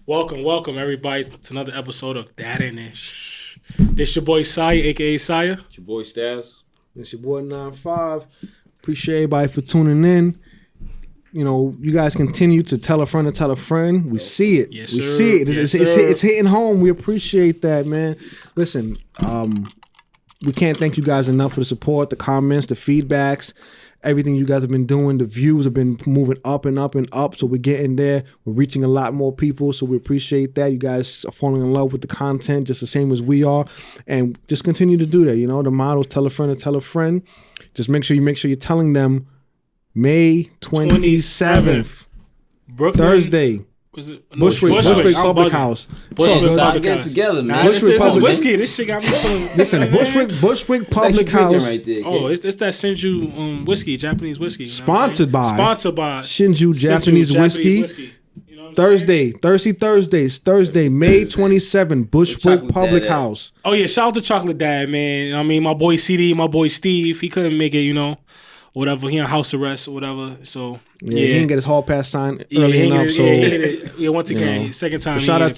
Welcome, everybody, to another episode of That and Ish. This your boy Saya, a.k.a. Saya. It's your boy Stas. It's your boy 9-5. Appreciate everybody for tuning in. You know, you guys continue to tell a friend to tell a friend. We see it. Yes, we sir. see it. Yes, It's hitting home. We appreciate that, man. Listen, we can't thank you guys enough for the support, the comments, the feedbacks, everything you guys have been doing. The views have been moving up and up and up. So we're getting there. We're reaching a lot more people. So we appreciate that. You guys are falling in love with the content just the same as we are. And just continue to do that. You know, the motto is tell a friend to tell a friend. Just make sure you're telling them May 27th. Brooklyn. Thursday. Was it? Bushwick Public House. Bushwick Public House. Together, man. Nah, this is Public whiskey. This shit got me feeling. Listen, Bushwick Public House. Right there, oh, it's that Shinju whiskey, Japanese whiskey. You know Sponsored by Shinju Japanese whiskey. You know Thursday, May 27, Bushwick Public House. Oh yeah, shout out to Chocolate Dad, man. I mean, my boy CD, my boy Steve, he couldn't make it, you know, whatever. He on house arrest or whatever. So yeah, he didn't get his hall pass signed early enough. So once again, second time. Shout out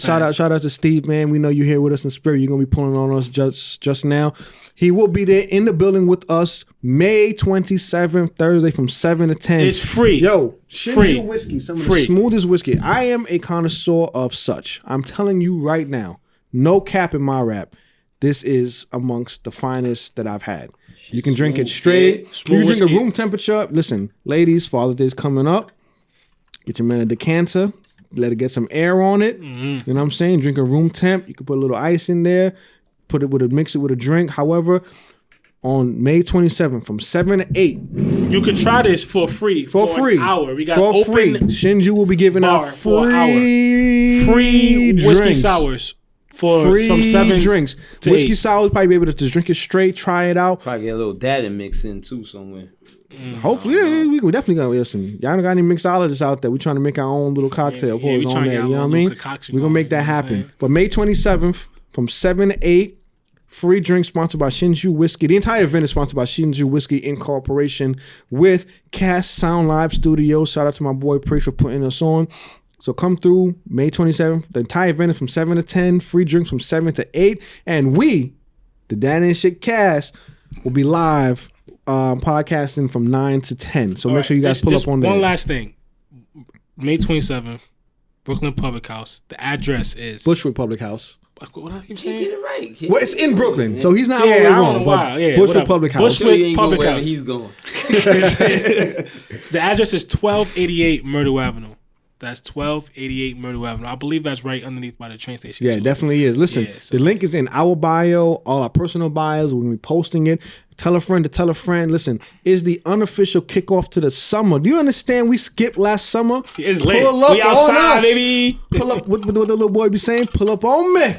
to Steve, man. We know you're here with us in spirit. You're gonna be pulling on us just now. He will be there in the building with us May 27th, Thursday from 7 to 10. It's free. Yo, free whiskey, some of the smoothest whiskey. I am a connoisseur of such. I'm telling you right now, no cap in my rap. This is amongst the finest that I've had. You can drink it straight. You can drink it room temperature. Listen, ladies, Father's Day's coming up. Get your man a decanter. Let it get some air on it. Mm-hmm. You know what I'm saying? Drink a room temp. You can put a little ice in there. Mix it with a drink. However, on May 27th from 7 to 8. You can try this for free. For an hour. We got open free. Shinju will be giving out free whiskey sours. From 7 drinks. To whiskey 8. sours, probably be able to just drink it straight, try it out. Probably get a little daddy mix in too somewhere. Hopefully, yeah, we definitely gonna listen. Y'all don't got any mixologists out there. We trying to make our own little cocktail. Yeah, we on trying to that, get you know what I mean? We're gonna make that happen. But May 27th from 7 to 8. Free drink sponsored by Shinju Whiskey. The entire event is sponsored by Shinju Whiskey in cooperation with Cast Sound Live Studios. Shout out to my boy Preach for putting us on. So come through May 27th. The entire event is from 7 to 10. Free drinks from 7 to 8. And we, the Dan and Shit Cast, will be live podcasting from 9 to 10. So make sure you guys pull up on that. One last thing. May 27th, Brooklyn Public House. The address is Bushwick Public House. What I keep saying? Get it right. Well, it's in Brooklyn, so he's not all I don't wrong. know why. But Bushwick Public House. Bushwick Public House. He's going. The address is 1288 Myrtle Avenue. That's 1288 Myrtle Avenue. I believe that's right underneath by the train station. Yeah, too. it definitely is. Listen, the link is in our bio, all our personal bios. We're going to be posting it. Tell a friend to tell a friend. Listen, is the unofficial kickoff to the summer. Do you understand? We skipped last summer. It's lit. Pull up we outside, on us. baby. Pull up. What the little boy be saying? Pull up on me.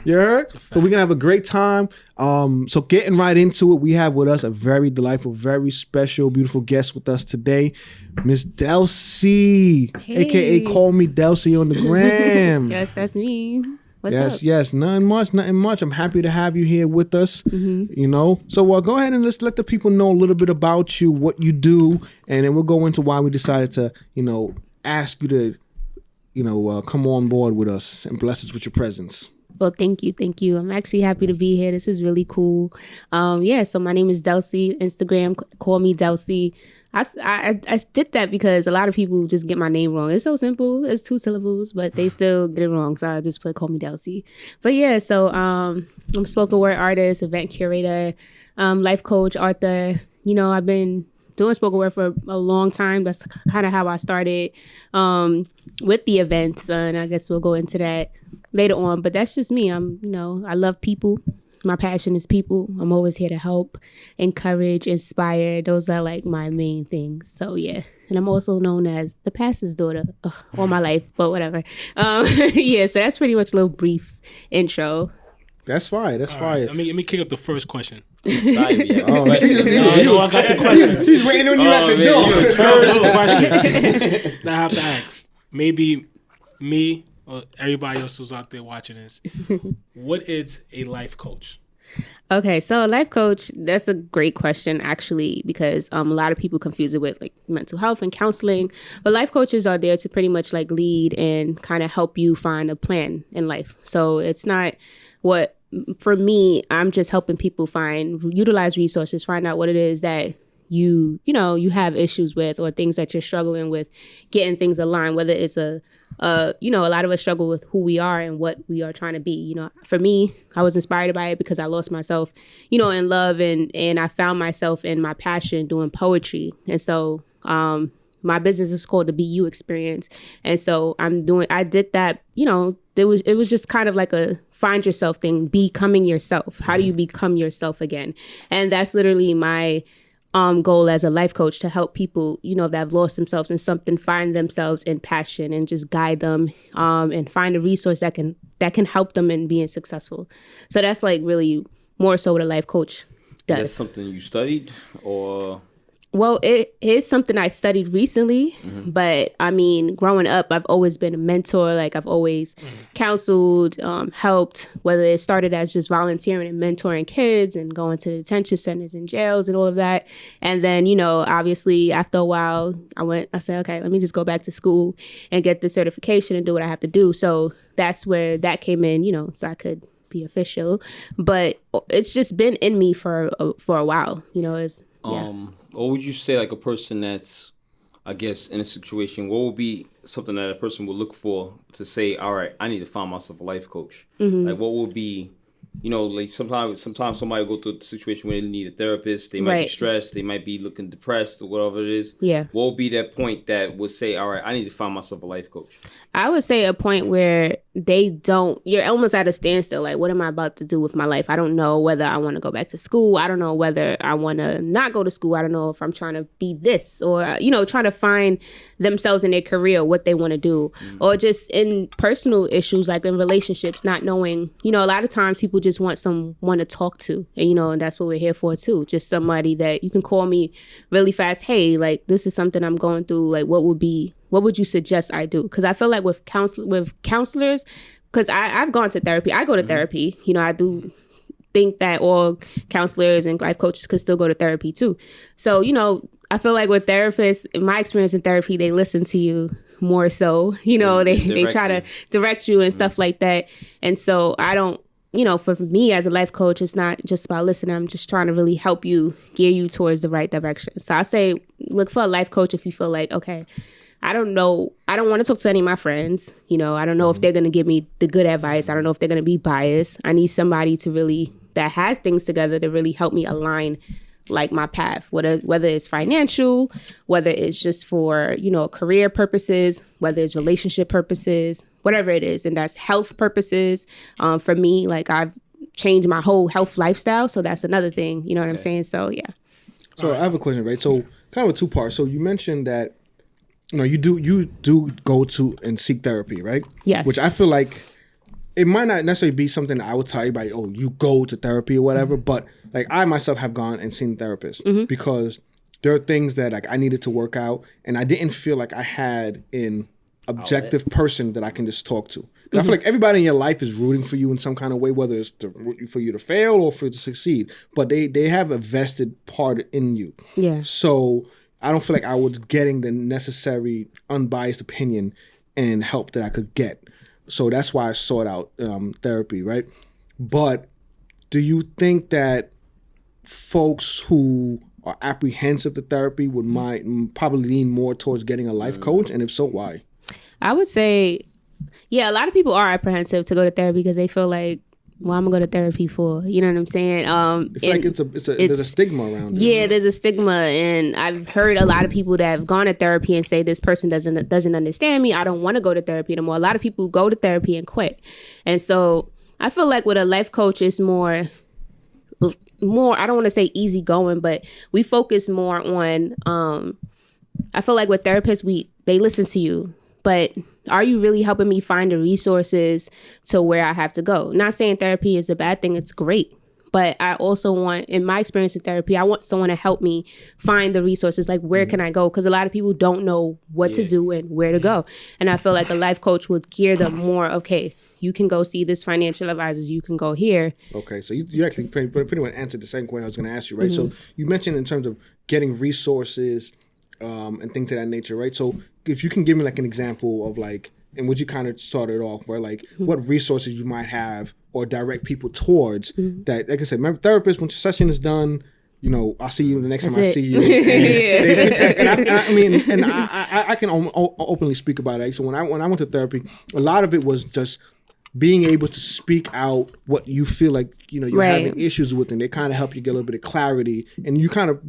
You heard? So we're going to have a great time. So getting right into it, we have with us a very delightful, very special, beautiful guest with us today, Miss Delsy, a.k.a. Call Me Delsy on the gram. Yes, that's me. What's up? Yes. Nothing much. I'm happy to have you here with us. You know, so go ahead and let's let the people know a little bit about you, what you do, and then we'll go into why we decided to, ask you to, come on board with us and bless us with your presence. Well, thank you. I'm actually happy to be here. This is really cool. So my name is Delsy. Instagram, call me Delsy. I did that because a lot of people just get my name wrong. It's so simple. It's 2 syllables, but they still get it wrong. So I just put call me Delsy. But yeah, so I'm a spoken word artist, event curator, life coach, author. I've been doing spoken word for a long time. That's kind of how I started with the events. And I guess we'll go into that later on. But that's just me. I love people. My passion is people. I'm always here to help, encourage, inspire. Those are like my main things. So yeah. And I'm also known as the pastor's daughter all my life, but whatever. So that's pretty much a little brief intro. That's fine. Right. Let me kick up the first question. I got the question. She's waiting on you at the door. First question that I have to ask. Maybe me or everybody else who's out there watching this. What is a life coach? Okay, so a life coach, that's a great question actually, because a lot of people confuse it with like mental health and counseling. But life coaches are there to pretty much like lead and kind of help you find a plan in life. So it's not what, for me, I'm just helping people utilize resources, find out what it is that you have issues with, or things that you're struggling with, getting things aligned, whether it's a lot of us struggle with who we are and what we are trying to be. For me, I was inspired by it because I lost myself, in love, and I found myself in my passion doing poetry. And so, my business is called the Be You Experience. And so I did that, it was just kind of like a find yourself thing, becoming yourself. How do you become yourself again? And that's literally my goal as a life coach, to help people, that have lost themselves in something, find themselves in passion, and just guide them and find a resource that can help them in being successful. So that's like really more so what a life coach does. That's something you studied, or? Well, it is something I studied recently, but I mean, growing up, I've always been a mentor. Like I've always counseled, helped, whether it started as just volunteering and mentoring kids and going to detention centers and jails and all of that. And then, obviously after a while, I said, okay, let me just go back to school and get the certification and do what I have to do. So that's where that came in, so I could be official. But it's just been in me for a while, What would you say, like a person that's, I guess, in a situation, what would be something that a person would look for to say, all right, I need to find myself a life coach? Like what would be, like sometimes somebody will go through a situation where they need a therapist, they might be stressed, they might be looking depressed or whatever it is. Yeah. What would be that point that would say, all right, I need to find myself a life coach? I would say a point where you're almost at a standstill. Like, what am I about to do with my life? I don't know whether I want to go back to school. I don't know whether I want to not go to school. I don't know if I'm trying to be this, or, trying to find themselves in their career, what they want to do, or just in personal issues, like in relationships, not knowing, a lot of times people just want someone to talk to, and that's what we're here for too. Just somebody that you can call me really fast. Hey, like, this is something I'm going through. Like, what would you suggest I do? Because I feel like with counselors, because I've gone to therapy. I go to therapy. I do think that all counselors and life coaches could still go to therapy too. So, I feel like with therapists, in my experience in therapy, they listen to you more so. They try to direct you and stuff like that. And so I don't, for me as a life coach, it's not just about listening. I'm just trying to really help you, gear you towards the right direction. So I say look for a life coach if you feel like, okay, I don't know. I don't want to talk to any of my friends. I don't know if they're going to give me the good advice. I don't know if they're going to be biased. I need somebody that has things together to really help me align like my path, whether it's financial, whether it's just for, career purposes, whether it's relationship purposes, whatever it is. And that's health purposes. For me, like I've changed my whole health lifestyle. So that's another thing. You know what I'm saying? So, yeah. So I have a question, right? So kind of a two-part. So you mentioned that, you do go to and seek therapy, right? Yes. Which I feel like it might not necessarily be something I would tell everybody, oh, you go to therapy or whatever. But like I myself have gone and seen therapists because there are things that like I needed to work out, and I didn't feel like I had an objective person that I can just talk to. I feel like everybody in your life is rooting for you in some kind of way, whether it's for you to fail or for you to succeed. But they have a vested part in you. Yeah. So I don't feel like I was getting the necessary unbiased opinion and help that I could get. So that's why I sought out therapy, right? But do you think that folks who are apprehensive to therapy might probably lean more towards getting a life coach? And if so, why? I would say, yeah, a lot of people are apprehensive to go to therapy because they feel like, well, I'm gonna go to therapy for, you know what I'm saying? I feel like there's a stigma around it. Yeah, there's a stigma, and I've heard a lot of people that have gone to therapy and say this person doesn't understand me. I don't want to go to therapy anymore. A lot of people go to therapy and quit, and so I feel like with a life coach, it's more. I don't want to say easygoing, but we focus more on. I feel like with therapists, they listen to you. But are you really helping me find the resources to where I have to go? Not saying therapy is a bad thing. It's great. But I also want, in my experience in therapy, I want someone to help me find the resources. Like, where can I go? Because a lot of people don't know what to do and where to go. And I feel like a life coach would gear them more, okay, you can go see this financial advisors, you can go here. Okay, so you actually pretty much answered the second question I was going to ask you, right? So you mentioned in terms of getting resources and things of that nature, right? So if you can give me like an example of like, and would you kind of start it off where like what resources you might have or direct people towards that, like I said, remember therapists, once your session is done, you know, I'll see you the next time I see you. And I can openly speak about it. So when I went to therapy, a lot of it was just being able to speak out what you feel like, you know, you're having issues with, and they kind of help you get a little bit of clarity, and you kind of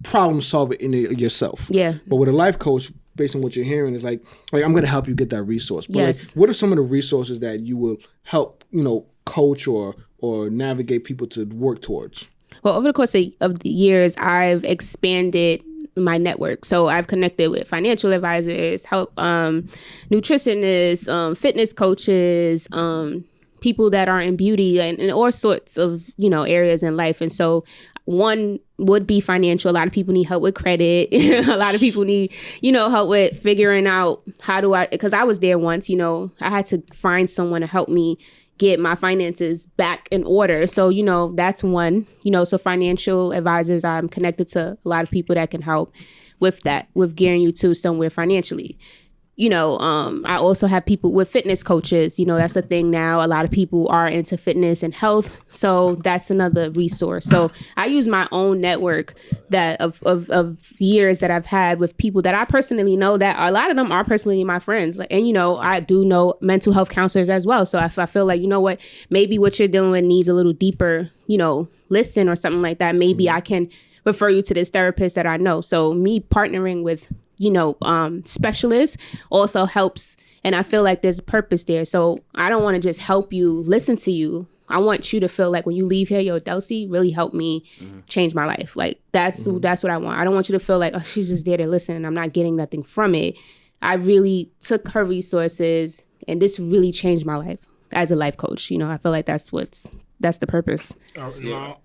problem solve it in yourself. Yeah. But with a life coach, based on what you're hearing, is like I'm going to help you get that resource. But like, what are some of the resources that you will help, you know, coach or navigate people to work towards? Well, over the course of the years, I've expanded my network. So I've connected with financial advisors, help nutritionists, fitness coaches, people that are in beauty and all sorts of, you know, areas in life. And so one would be financial. A lot of people need help with credit. A lot of people need, you know, help with figuring out how do I, because I was there once, you know, I had to find someone to help me get my finances back in order. So, you know, that's one, you know, so financial advisors, I'm connected to a lot of people that can help with that, with gearing you to somewhere financially. You know, I also have people with fitness coaches. You know, that's a thing now. A lot of people are into fitness and health. So that's another resource. So I use my own network that of years that I've had with people that I personally know, that a lot of them are personally my friends. And, you know, I do know mental health counselors as well. So if I feel like, you know what, maybe what you're dealing with needs a little deeper, you know, listen or something like that. Maybe I can refer you to this therapist that I know. So me partnering with, you know, specialists also helps. And I feel like there's a purpose there. So I don't want to just help you, listen to you. I want you to feel like when you leave here, yo, Delsy really helped me change my life. Like that's what I want. I don't want you to feel like, oh, she's just there to listen and I'm not getting nothing from it. I really took her resources and this really changed my life as a life coach. You know, I feel like that's the purpose. Go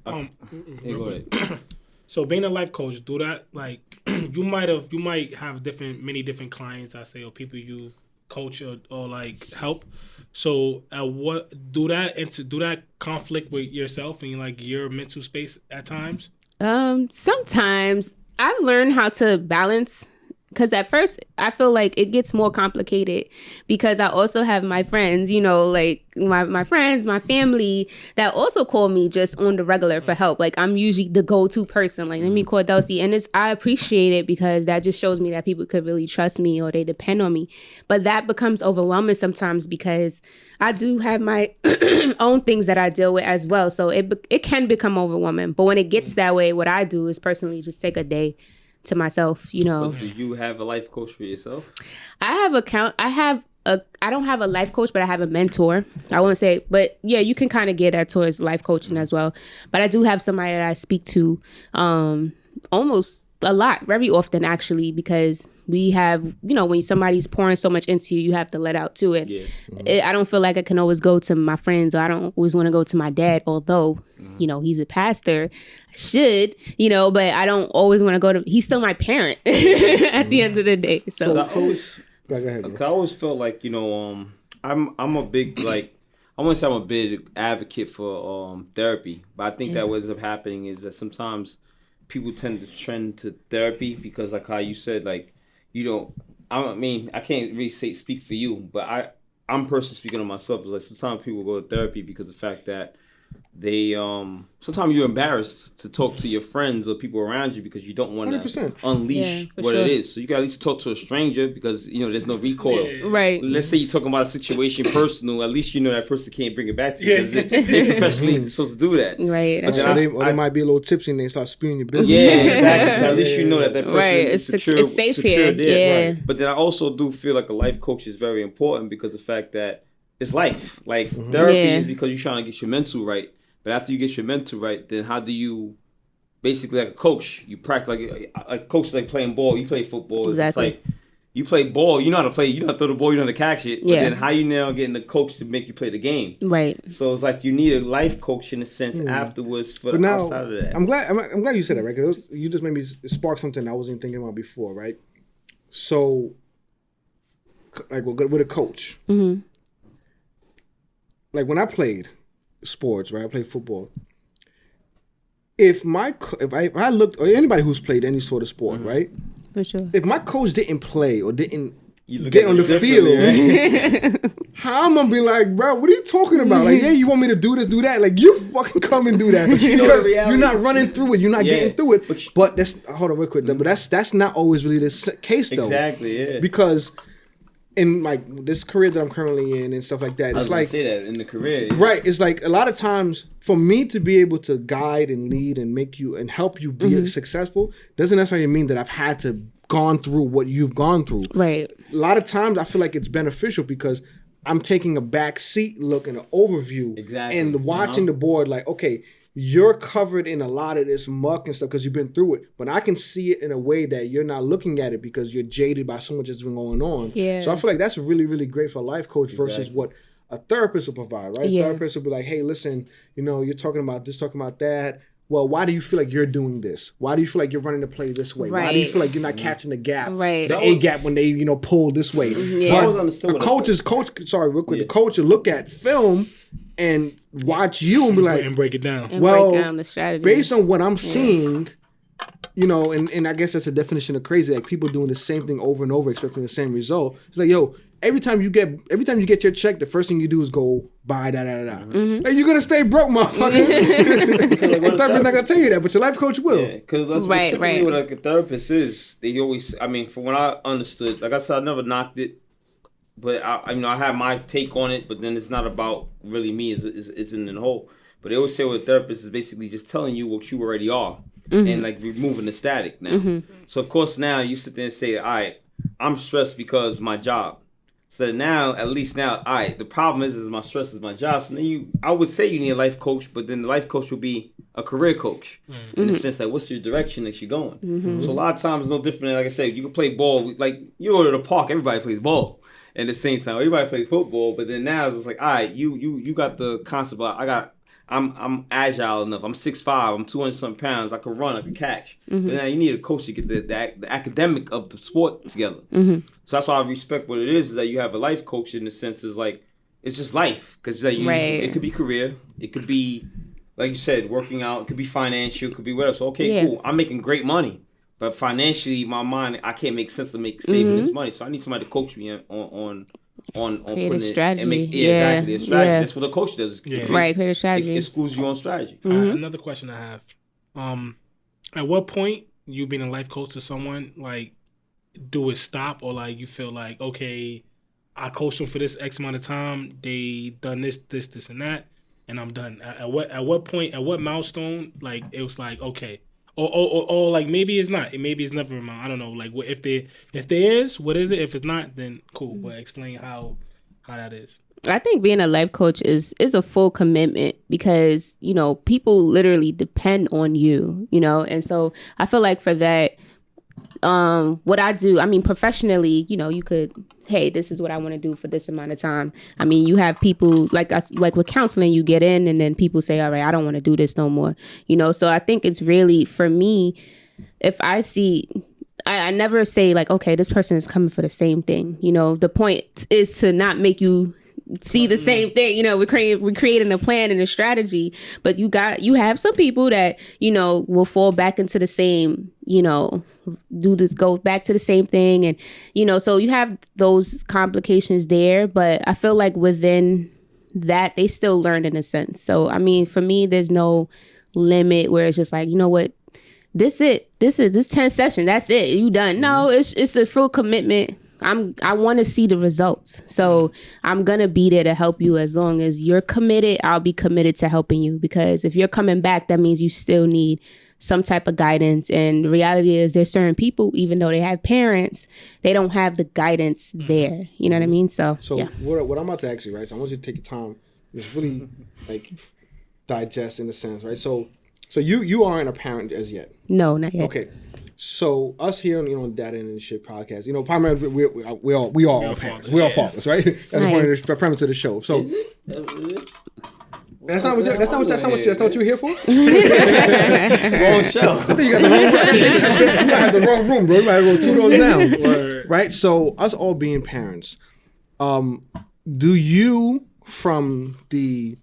ahead. So being a life coach, do that like you might have many different clients, I say, or people you coach or like help. So what do that conflict with yourself and like your mental space at times? Sometimes I've learned how to balance. Because at first, I feel like it gets more complicated because I also have my friends, you know, like my friends, my family that also call me just on the regular for help. Like I'm usually the go-to person. Like, let me call Delsy. And I appreciate it because that just shows me that people could really trust me or they depend on me. But that becomes overwhelming sometimes because I do have my own things that I deal with as well. So it can become overwhelming. But when it gets that way, what I do is personally just take a day to myself, you know. But do you have a life coach for yourself? I don't have a life coach, but I have a mentor. I won't say, but yeah, you can kind of get that towards life coaching as well. But I do have somebody that I speak to almost a lot, very often actually, because we have, you know, when somebody's pouring so much into you, you have to let out to it. Yeah. I don't feel like I can always go to my friends, or I don't always want to go to my dad, although, you know, he's a pastor. I should, you know, but I don't always want to go to, he's still my parent at the end of the day. So I always felt like, you know, I'm a big, like, I want to say I'm a big advocate for therapy, but I think that what ends up happening is that sometimes people tend to trend to therapy because, like how you said, like, you don't, I mean, I can't really speak for you, but I'm personally speaking on myself. Like sometimes people go to therapy because of the fact that they sometimes you're embarrassed to talk to your friends or people around you because you don't want to unleash what it is. So you can at least talk to a stranger because, you know, there's no recoil. Right. Let's say you're talking about a situation personal, at least you know that person can't bring it back to you because they're professionally supposed to do that. Right. But then they might be a little tipsy and they start spewing your business. Yeah, exactly. So at least you know that person is secure. It's safe here. There. Yeah. Right. But then I also do feel like a life coach is very important because of the fact that it's life. Like therapy is because you're trying to get your mental right. But after you get your mental right, then how do you, basically like a coach, you practice like a coach is like playing ball. You play football. Exactly. It's like you play ball. You know how to play. You know how to throw the ball. You know how to catch it. But then how you now getting the coach to make you play the game? Right. So it's like you need a life coach in a sense afterwards for the outside of that. I'm glad you said that, right? Because you just made me spark something I wasn't thinking about before, right? So, like with a coach. Mm-hmm. like when I played sports, right? I played football. If I looked, or anybody who's played any sort of sport, right? For sure. If my coach didn't play or didn't get on the field, right? How am I gonna be like, bro, what are you talking about? Like, yeah, you want me to do this, do that? Like, you fucking come and do that. Because you're not running through it, you're not getting through it. But that's, hold on real quick, but that's not always really the case though. Exactly, yeah. Because in like this career that I'm currently in and stuff like that, it's like say that in the career, right? It's like a lot of times for me to be able to guide and lead and make you and help you be successful doesn't necessarily mean that I've had to gone through what you've gone through. Right. A lot of times I feel like it's beneficial because I'm taking a back seat look and an overview and watching the board like, okay, you're covered in a lot of this muck and stuff because you've been through it. But I can see it in a way that you're not looking at it because you're jaded by so much that's been going on. Yeah. So I feel like that's really, really great for a life coach versus what a therapist will provide, right? Yeah. A therapist will be like, hey, listen, you're talking about this, talking about that. Well, why do you feel like you're doing this? Why do you feel like you're running the play this way? Right. Why do you feel like you're not catching the gap? Right. The A gap when they, pull this way. Yeah. But the coach will look at film and watch you and be like, and break it down. And break down the strategy. Based on what I'm seeing, and I guess that's a definition of crazy. Like people doing the same thing over and over, expecting the same result. It's like, yo, every time you get your check, the first thing you do is go buy da. Mm-hmm. Like, you're gonna stay broke, motherfucker. The therapist not gonna tell you that, but your life coach will. Yeah, because that's typically what like a therapist is. They always, from when I understood, like I said, I never knocked it, but I had my take on it. But then it's not about really me. It's in the whole. But they always say what a therapist is basically just telling you what you already are and like removing the static now. So of course now you sit there and say, all right, I'm stressed because my job. So now, at least now, all right, the problem is my stress is my job. So then I would say you need a life coach, but then the life coach will be a career coach in the sense like, what's your direction that you're going? So a lot of times, no different than, like I said, you can play ball. Like, you go to the park, everybody plays ball. At the same time, everybody plays football, but then now it's just like, all right, you got the concept. I'm agile enough. I'm 6'5". I'm 200-something pounds. I can run. I can catch. But now you need a coach to get the academic of the sport together. So that's why I respect what it is that you have a life coach in the sense is like it's just life because it could be career, it could be like you said working out, it could be financial, it could be whatever. So cool. I'm making great money, but financially, my mind I can't make sense of saving this money. So I need somebody to coach me on create a strategy. Exactly. A strategy. That's what a coach does. Create a strategy. It schools you on strategy. Another question I have. At what point you being a life coach to someone, like, do it stop or like you feel like, okay, I coached them for this X amount of time, they done this, and that, and I'm done. At what point, at what milestone, like it was like, okay. Or like maybe it's not. Maybe it's never a milestone. I don't know. Like if there is, what is it? If it's not, then cool. But explain how that is. I think being a life coach is a full commitment because, people literally depend on you, and so I feel like for that, what I do, professionally, you could, hey, this is what I want to do for this amount of time. You have people like with counseling, you get in and then people say, all right, I don't want to do this no more, so I think it's really, for me, if I see, I never say like, okay, this person is coming for the same thing. The point is to not make you see the same thing. We're creating a plan and a strategy, but you have some people that, will fall back into the same, go back to the same thing. And, so you have those complications there, but I feel like within that, they still learn in a sense. So, for me, there's no limit where it's just like, you know what, this 10 session, that's it, you done. No, it's a full commitment. I want to see the results. So I'm going to be there to help you. As long as you're committed, I'll be committed to helping you. Because if you're coming back, that means you still need some type of guidance. And the reality is there's certain people, even though they have parents, they don't have the guidance there. You know what I mean? So yeah. What I'm about to ask you, right? So I want you to take your time. Just really like digest in a sense, right? So you aren't a parent as yet. No, not yet. Okay. So us here on Data and Shit podcast, primarily we all are parents. We all fathers, right? That's nice. The premise of the show. So that's not what you're here for. Wrong show. I think you got the wrong room. You have the wrong room, bro. You might roll 2 doors down. Right. So us all being parents, do you from the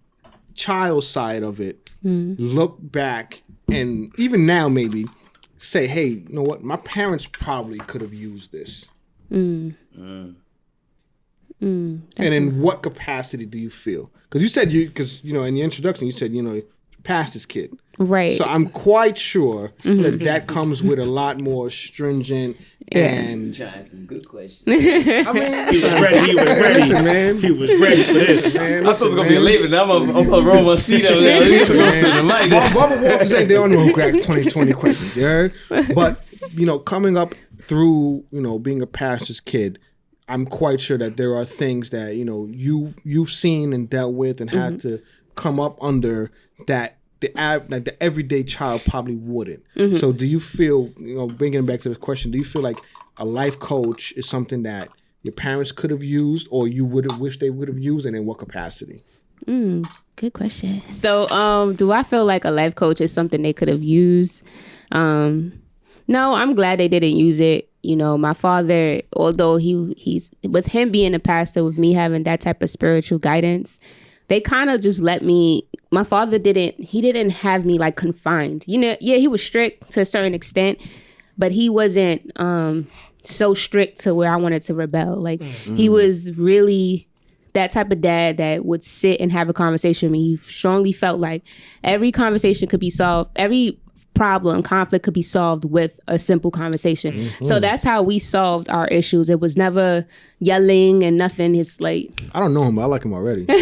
child side of it, look back and even now maybe say, hey, you know what? My parents probably could have used this. And in what capacity do you feel? Because you said in your introduction, you said, pastor's kid. Right. So I'm quite sure that comes with a lot more stringent and. Good question. I mean, He was ready. Listen, man. He was ready for this. Man, I thought it was going to be late, but now I'm going to roll my seat over there. At least Listen, go to the man. mic. Barbara Walters ain't the only one who cracks 2020 questions, you heard? But, coming up through, being a pastor's kid, I'm quite sure that there are things that, you've seen and dealt with and had to come up under that the everyday child probably wouldn't. So do you feel, bringing it back to this question, do you feel like a life coach is something that your parents could have used or you would have wished they would have used, and in what capacity? Good question. So do I feel like a life coach is something they could have used? No, I'm glad they didn't use it. My father, although he's with him being a pastor, with me having that type of spiritual guidance, they kind of just let me. My father didn't have me like confined. Yeah, he was strict to a certain extent, but he wasn't so strict to where I wanted to rebel. Like he was really that type of dad that would sit and have a conversation with me. He strongly felt like every conversation could be solved. Every conflict could be solved with a simple conversation. So that's how we solved our issues. It was never yelling and nothing. It's like, I don't know him, but I like him already. but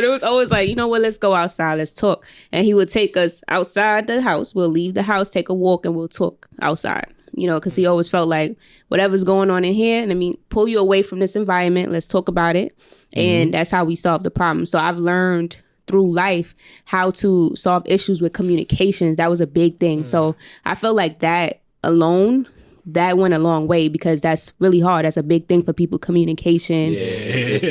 it was always like, let's go outside, let's talk. And he would take us outside the house. We'll leave the house, take a walk, and we'll talk outside. Because he always felt like whatever's going on in here, and pull you away from this environment. Let's talk about it. And that's how we solve the problem. So I've learned through life how to solve issues with communications. That was a big thing. So I feel like that alone, that went a long way, because that's really hard. That's a big thing for people, communication. That's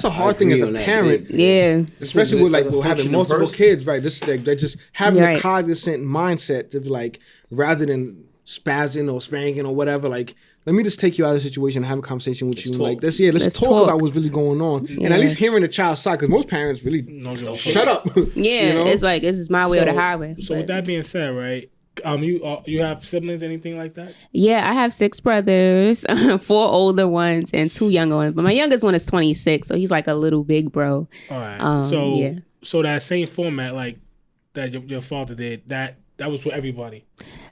a hard thing as a parent. Yeah. Especially with having multiple kids, right? They're just having a cognizant mindset to be rather than spazzing or spanking or whatever, let me just take you out of the situation and have a conversation with you. Let's talk about what's really going on. And at least hearing the child's side, because most parents really shut up. Yeah, it's like, this is my way or the highway. So with that being said, right, you have siblings, anything like that? Yeah, I have 6 brothers, 4 older ones and 2 younger ones. But my youngest one is 26, so he's like a little big bro. All right. So that same format, that your father did, that was for everybody.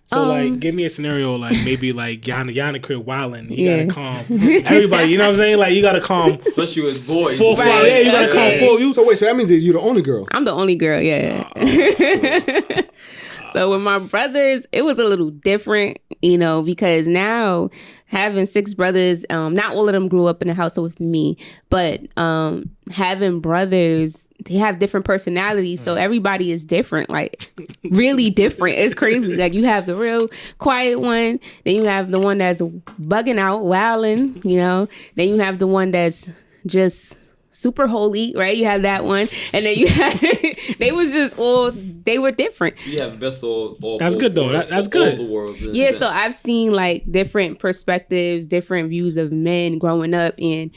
So give me a scenario maybe Yana crib wilding. He gotta calm everybody. You know what I'm saying? You gotta calm, especially with boys. 4 5. Yeah, you gotta calm 4. So wait, so that means that you're the only girl? I'm the only girl. Yeah. So with my brothers, it was a little different, because now having 6 brothers, not all of them grew up in the household with me, but having brothers, they have different personalities. So everybody is different, really different. It's crazy. You have the real quiet one, then you have the one that's bugging out, wilding, then you have the one that's just super holy, right? You have that one, and then you have they were different. You have the best of all. That's good though. That's good. All the worlds, yeah, so I've seen different perspectives, different views of men growing up, and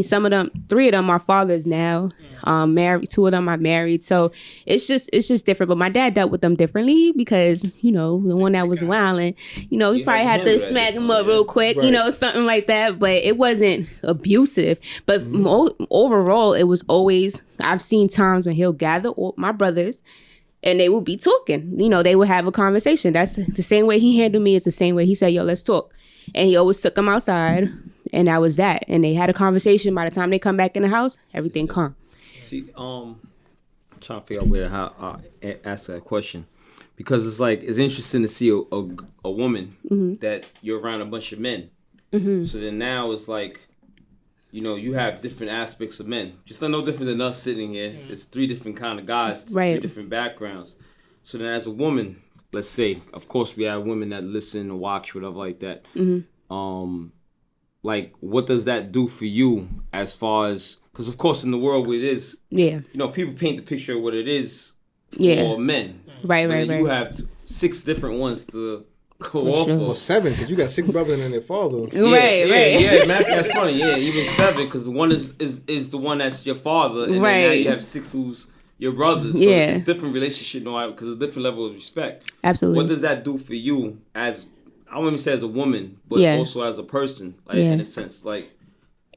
some of them, 3 of them are fathers now. Married, 2 of them are married, so it's just different. But my dad dealt with them differently because the one that was wilding, he probably had to smack him up real quick, right. Something like that. But it wasn't abusive. But overall, it was always. I've seen times when he'll gather all my brothers, and they will be talking. They would have a conversation. That's the same way he handled me. It's the same way he said, "Yo, let's talk," and he always took them outside, and that was that. And they had a conversation. By the time they come back in the house, everything calm. See, I'm trying to figure out how I ask that question, because it's interesting to see a woman that you're around a bunch of men. So then now it's you have different aspects of men, just no different than us sitting here. It's 3 different kind of guys, 3 different backgrounds. So then as a woman, let's say, of course we have women that listen and watch, whatever like that. What does that do for you as far as, because of course in the world where it is, people paint the picture of what it is for men. Right. You have 6 different ones to Well, 7 because you got 6 brothers and their father. Right. Yeah. That's funny. Yeah, even 7 because one is the one that's your father, and then now you have 6 who's your brothers. So it's different relationship, because it's a different level of respect. Absolutely. What does that do for you as, I wouldn't even say as a woman, but also as a person, in a sense,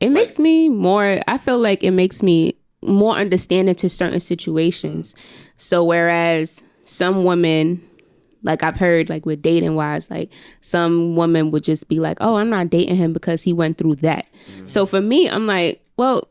it makes me more. I feel like it makes me more understanding to certain situations. So whereas some women, like I've heard, like with dating wise, like some women would just be like, oh, I'm not dating him because he went through that. So for me, I'm like, well,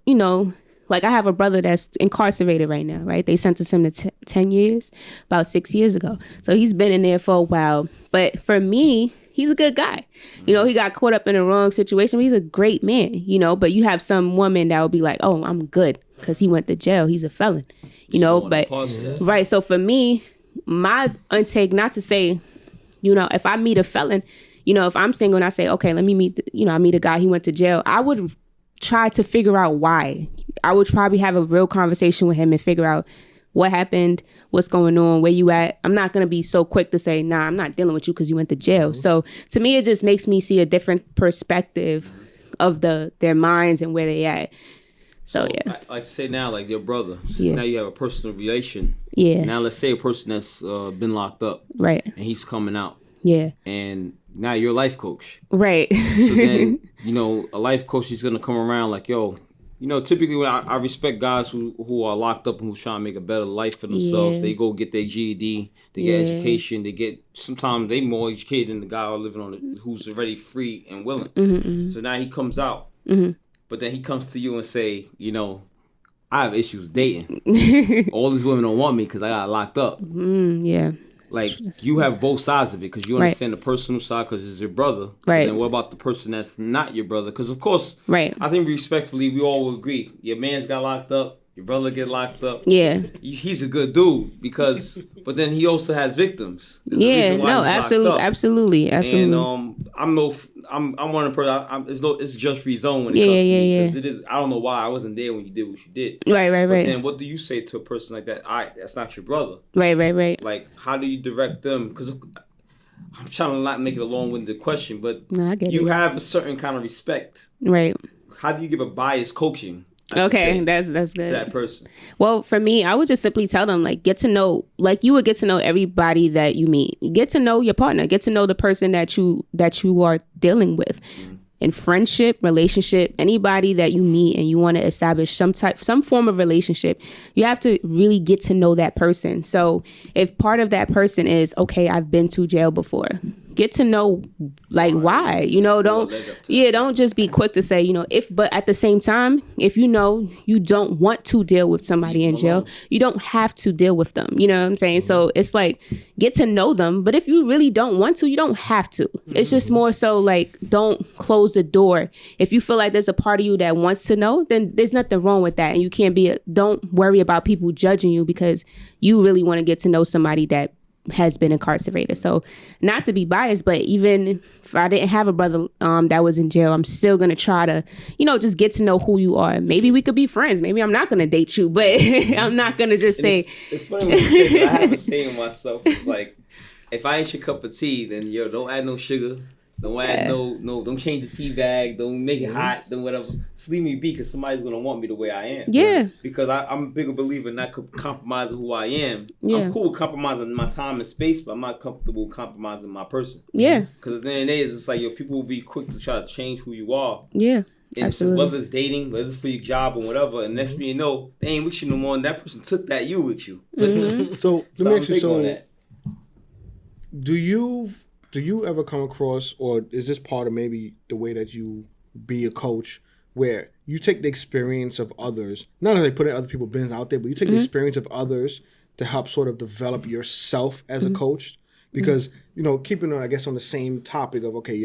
like I have a brother that's incarcerated right now, right? They sentenced him to 10 years, about 6 years ago. So he's been in there for a while. But for me, he's a good guy. He got caught up in the wrong situation. But he's a great man, but you have some woman that will be like, oh, I'm good because he went to jail. He's a felon, but right. So for me, my intake, not to say, if I meet a felon, if I'm single and I say, okay, let me meet, I meet a guy, he went to jail. I would try to figure out why. I would probably have a real conversation with him and figure out what happened, what's going on, where you at. I'm not going to be so quick to say, nah, I'm not dealing with you because you went to jail. So to me, it just makes me see a different perspective of their minds and where they at. So yeah. Like say now, like your brother, since now you have a personal relation. Yeah. Now let's say a person that's been locked up. Right. And he's coming out. Yeah. And now you're a life coach. Right. So then, a life coach is going to come around like, yo, typically when I respect guys who are locked up and who's trying to make a better life for themselves. They go get their GED, they get education, sometimes they more educated than the guy who's already free and willing. Mm-hmm. So now he comes out, but then he comes to you and say, I have issues dating. All these women don't want me because I got locked up. Yeah. Like, you have both sides of it because you understand the personal side because it's your brother. Right. And what about the person that's not your brother? Because, of course, right. I think respectfully, we all will agree. Your man's got locked up. Your brother get locked up. Yeah. He's a good dude but then he also has victims. Absolutely. And I'm one of the person. It's just free zone when it comes to me because it is. I don't know why I wasn't there when you did what you did. Right. But then what do you say to a person like that? That's not your brother. Right. Like, how do you direct them? Because I'm trying to not make it a long-winded question, but I get you it. have a certain kind of respect. Right. How do you give a biased coaching? Okay, that's good. To that person. Well, for me, I would just simply tell them, like, get to know, like you would get to know everybody that you meet. Get to know your partner. Get to know the person that you are dealing with. In friendship, relationship, anybody that you meet and you want to establish some form of relationship, you have to really get to know that person. So if part of that person is, okay, I've been to jail before, get to know why, don't just be quick to say, but at the same time, if you don't want to deal with somebody in jail, you don't have to deal with them. You know what I'm saying? So it's like, get to know them. But if you really don't want to, you don't have to. It's just more so like, don't close the door. If you feel like there's a part of you that wants to know, then there's nothing wrong with that. And you can't don't worry about people judging you because you really want to get to know somebody that has been incarcerated. So not to be biased, but even if I didn't have a brother that was in jail, I'm still going to try to, just get to know who you are. Maybe we could be friends. Maybe I'm not going to date you, but I'm not going to just say. It's funny when you say that. I have a saying myself. It's like, if I ain't your cup of tea, then don't add no sugar. Don't add don't change the tea bag. Don't make it hot. Don't whatever. Just leave me be because somebody's going to want me the way I am. Yeah. Because I'm a bigger believer in not compromising who I am. Yeah. I'm cool with compromising my time and space, but I'm not comfortable compromising my person. Yeah. Because at the end of the day, it's like, people will be quick to try to change who you are. Yeah. And absolutely. Whether it's dating, whether it's for your job or whatever, and next thing you know, they ain't with you no more, and that person took that you with you. So let me ask you, do you ever come across, or is this part of maybe the way that you be a coach, where you take the experience of others, not only putting other people's business out there, but you take the experience of others to help sort of develop yourself as a coach? Because, keeping on, I guess, on the same topic of, okay,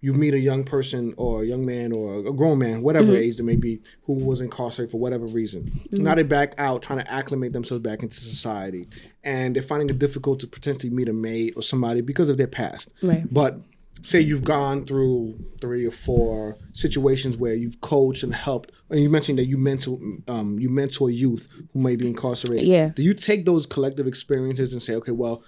you meet a young person or a young man or a grown man, whatever age it may be, who was incarcerated for whatever reason. Now they're back out trying to acclimate themselves back into society. And they're finding it difficult to potentially meet a mate or somebody because of their past. Right. But say you've gone through 3 or 4 situations where you've coached and helped, and you mentioned that you mentor youth who may be incarcerated. Yeah. Do you take those collective experiences and say, okay, well,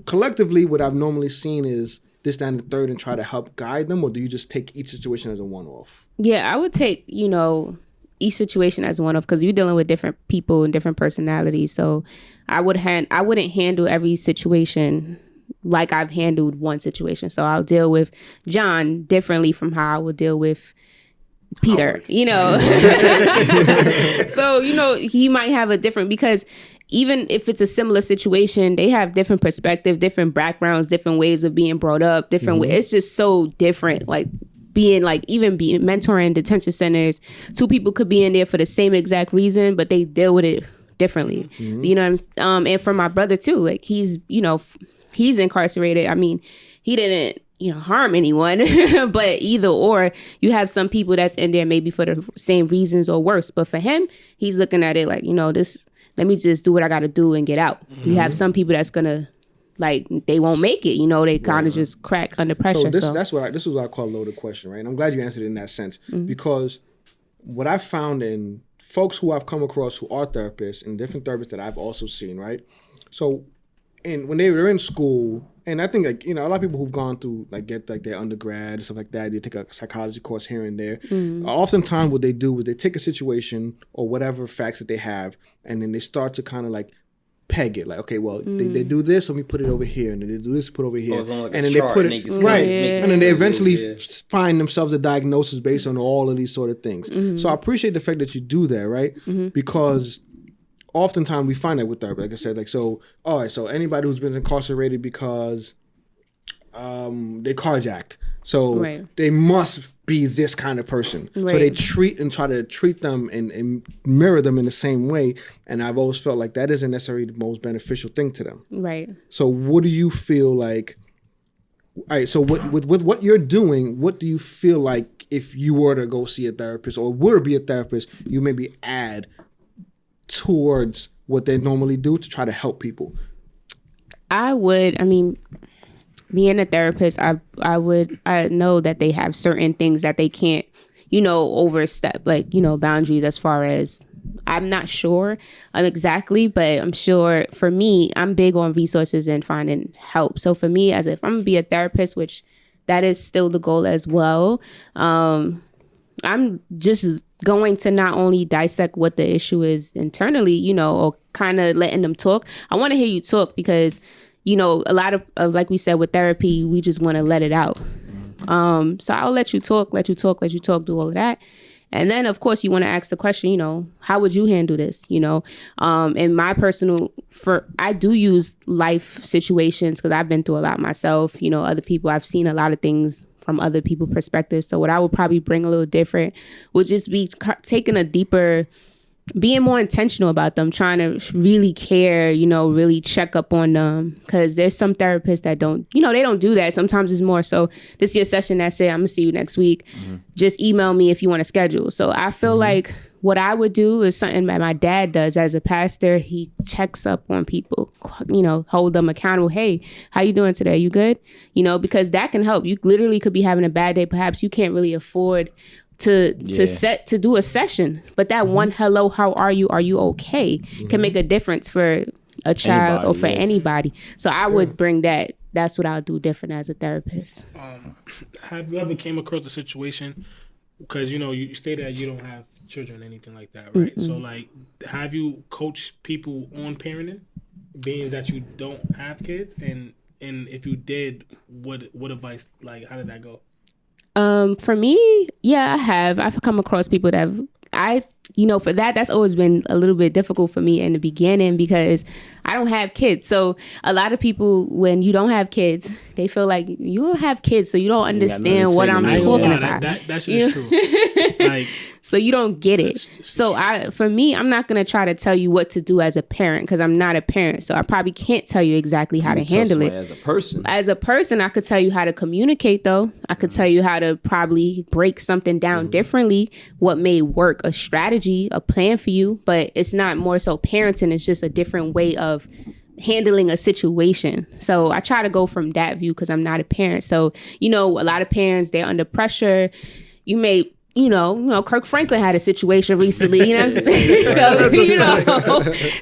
collectively what I've normally seen is this, that, and the third, and try to help guide them, or do you just take each situation as a one-off? Yeah, I would take, each situation as one-off, because you're dealing with different people and different personalities. So I wouldn't handle every situation like I've handled one situation. So I'll deal with John differently from how I would deal with Peter, So, he might have a different, because even if it's a similar situation, they have different perspective, different backgrounds, different ways of being brought up, different ways. It's just so different. Like being mentoring detention centers, 2 people could be in there for the same exact reason, but they deal with it differently. And for my brother too, like he's incarcerated. I mean, he didn't harm anyone, but either or, you have some people that's in there maybe for the same reasons or worse. But for him, he's looking at it like, this, let me just do what I got to do and get out. You have some people that's gonna, they won't make it. They kind of just crack under pressure. So this is what I call a loaded question, right? And I'm glad you answered it in that sense, because what I've found in folks who I've come across who are therapists and different therapists that I've also seen, right? So, when they were in school, and I think a lot of people who've gone through get their undergrad and stuff like that, they take a psychology course here and there. Oftentimes what they do is they take a situation or whatever facts that they have, and then they start to kind of peg it. Like, okay, well, they do this, let me put it over here, and then they do this, put it over here, and then they put it right, and then they eventually find themselves a diagnosis based on all of these sort of things. So I appreciate the fact that you do that, right? Because oftentimes we find that with therapy, like I said, so anybody who's been incarcerated because they carjacked, so they must be this kind of person. So they try to treat them and mirror them in the same way. And I've always felt like that isn't necessarily the most beneficial thing to them. Right. So what do you feel like? All right. So with what you're doing, what do you feel like if you were to go see a therapist or were to be a therapist, you maybe add towards what they normally do to try to help people? Being a therapist, I know that they have certain things that they can't, overstep, boundaries as far as, I'm not sure exactly, but I'm sure for me, I'm big on resources and finding help. So for me, if I'm going to be a therapist, which that is still the goal as well, I'm just going to not only dissect what the issue is internally, or kind of letting them talk. I want to hear you talk because, a lot of, like we said with therapy, we just want to let it out. So I'll let you talk, do all of that. And then, of course, you want to ask the question, how would you handle this? In my I do use life situations because I've been through a lot myself. Other people, I've seen a lot of things from other people's perspectives. So what I would probably bring a little different would just be taking a deeper, being more intentional about them, trying to really care, really check up on them. Because there's some therapists that don't, they don't do that. Sometimes it's more so, this is your session, that's it, I'm going to see you next week. Just email me if you want to schedule. So I feel like what I would do is something that my dad does as a pastor. He checks up on people, hold them accountable. Hey, how you doing today? You good? Because that can help. You literally could be having a bad day. Perhaps you can't really afford to do a session, but that one hello, how are you okay, can make a difference for a child or for anybody. So I would bring that. That's what I'll do different as a therapist. Have you ever came across a situation, because you stated that you don't have children or anything like that, right? So have you coached people on parenting, being that you don't have kids, and if you did, what advice, how did that go? For me, yeah, I have. I've come across people that for that's always been a little bit difficult for me in the beginning because I don't have kids. So a lot of people, when you don't have kids, they feel like you don't have kids, so you don't understand what I'm talking about. That shit is true. So you don't get it. So for me, I'm not going to try to tell you what to do as a parent because I'm not a parent. So I probably can't tell you exactly how to handle it. As a person, I could tell you how to communicate, though. I could tell you how to probably break something down differently, what may work, a strategy, a plan for you. But it's not more so parenting. It's just a different way of handling a situation. So I try to go from that view because I'm not a parent. So, you know, a lot of parents, they're under pressure. You may, you know, Kirk Franklin had a situation recently, you know what I'm saying?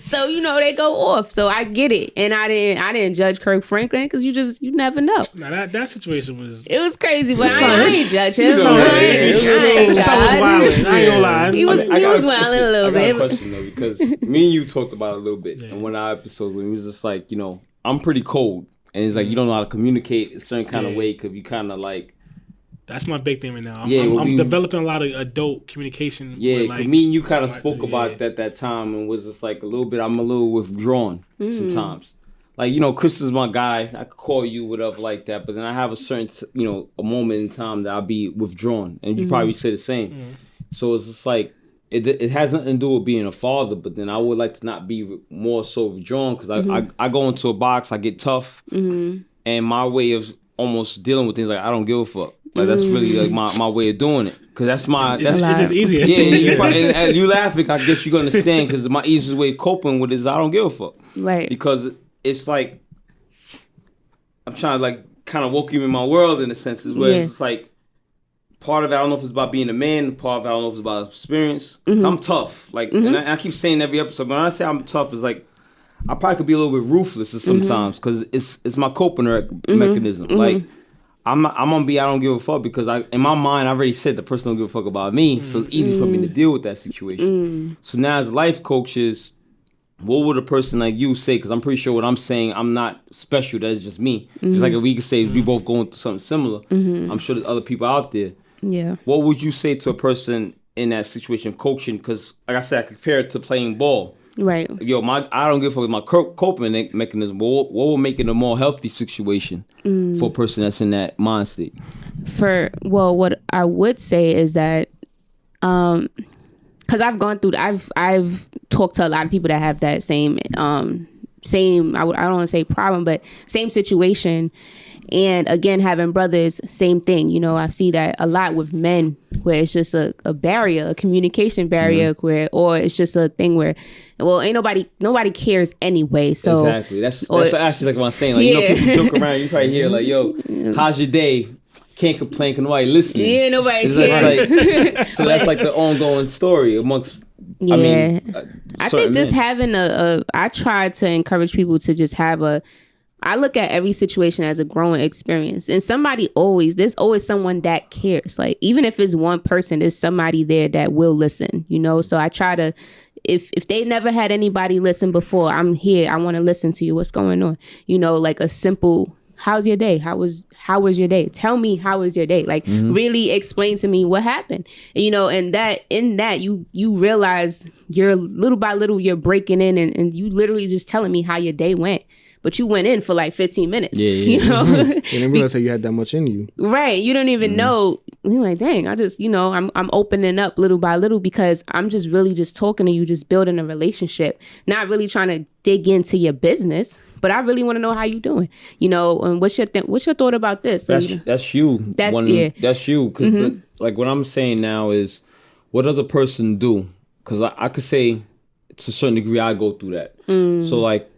So, they go off. So I get it. And I didn't judge Kirk Franklin because you never know. Now that situation was... It was crazy, but I ain't judge him. Son was wilding. I ain't gonna lie. He was wilding a little bit. I got a question though, because me and you talked about it a little bit in one of our episodes when he was just like, you know, I'm pretty cold. And it's like, you don't know how to communicate a certain kind of way because you kind of like... That's my big thing right now. I'm developing a lot of adult communication. Yeah, because me and you kind of spoke about that time and was just like I'm a little withdrawn sometimes. Like, you know, Chris is my guy. I could call you, whatever like that. But then I have a certain, you know, a moment in time that I'll be withdrawn. And you probably say the same. So it's just like, it has nothing to do with being a father. But then I would like to not be more so withdrawn because I go into a box, I get tough. And my way of almost dealing with things, like, I don't give a fuck. Like, that's really like my way of doing it. Because that's it's just easier. Yeah, and you laughing, I guess you can understand, because my easiest way of coping with it is I don't give a fuck. Right. Because it's like, I'm trying to like kind of woke you in my world in a sense, where it's just like, part of it, I don't know if it's about being a man, part of it, I don't know if it's about experience. I'm tough. Like, and I keep saying every episode, but when I say I'm tough, it's like, I probably could be a little bit ruthless sometimes, because it's my coping mechanism. Like, I'm gonna be I don't give a fuck because in my mind I already said the person don't give a fuck about me, so it's easy for me to deal with that situation. So now as life coaches, what would a person like you say? Because I'm pretty sure what I'm saying, I'm not special. That's just me. Just like if we could say we both going through something similar, I'm sure there's other people out there. Yeah. What would you say to a person in that situation of coaching? Because like I said, I compare it to playing ball. Right. Yo, I don't give a fuck with my coping mechanism. What will make it a more healthy situation for a person that's in that mind state? What I would say is that, because I've gone through, I've talked to a lot of people that have that same, I don't want to say problem, but same situation. And again, having brothers, same thing. You know, I see that a lot with men, where it's just a barrier, a communication barrier, or it's just a thing where, well, ain't nobody cares anyway. So exactly, that's actually like what I'm saying. Like, you know, people joke around. You probably hear like, "Yo, how's your day?" Can't complain because nobody listening. Yeah, nobody cares. Like, so that's like the ongoing story amongst. Yeah, I think just having I try to encourage people to just have I look at every situation as a growing experience, and there's always someone that cares. Like, even if it's one person, there's somebody there that will listen, you know? So I try to, if they never had anybody listen before, I'm here. I want to listen to you. What's going on? You know, like a simple, how's your day? How was your day? Tell me, how was your day? Like, really explain to me what happened. And, you know, and in that you realize you're little by little, you're breaking in and you literally just telling me how your day went. But you went in for like 15 minutes. Yeah. You know? You didn't realize that you had that much in you. Right. You don't even know. You're like, dang, I just, you know, I'm opening up little by little because I'm just really just talking to you, just building a relationship, not really trying to dig into your business. But I really want to know how you doing. You know, and what's your thought about this? That's you. That's you. Because like what I'm saying now is, what does a person do? Because I could say to a certain degree I go through that. So like,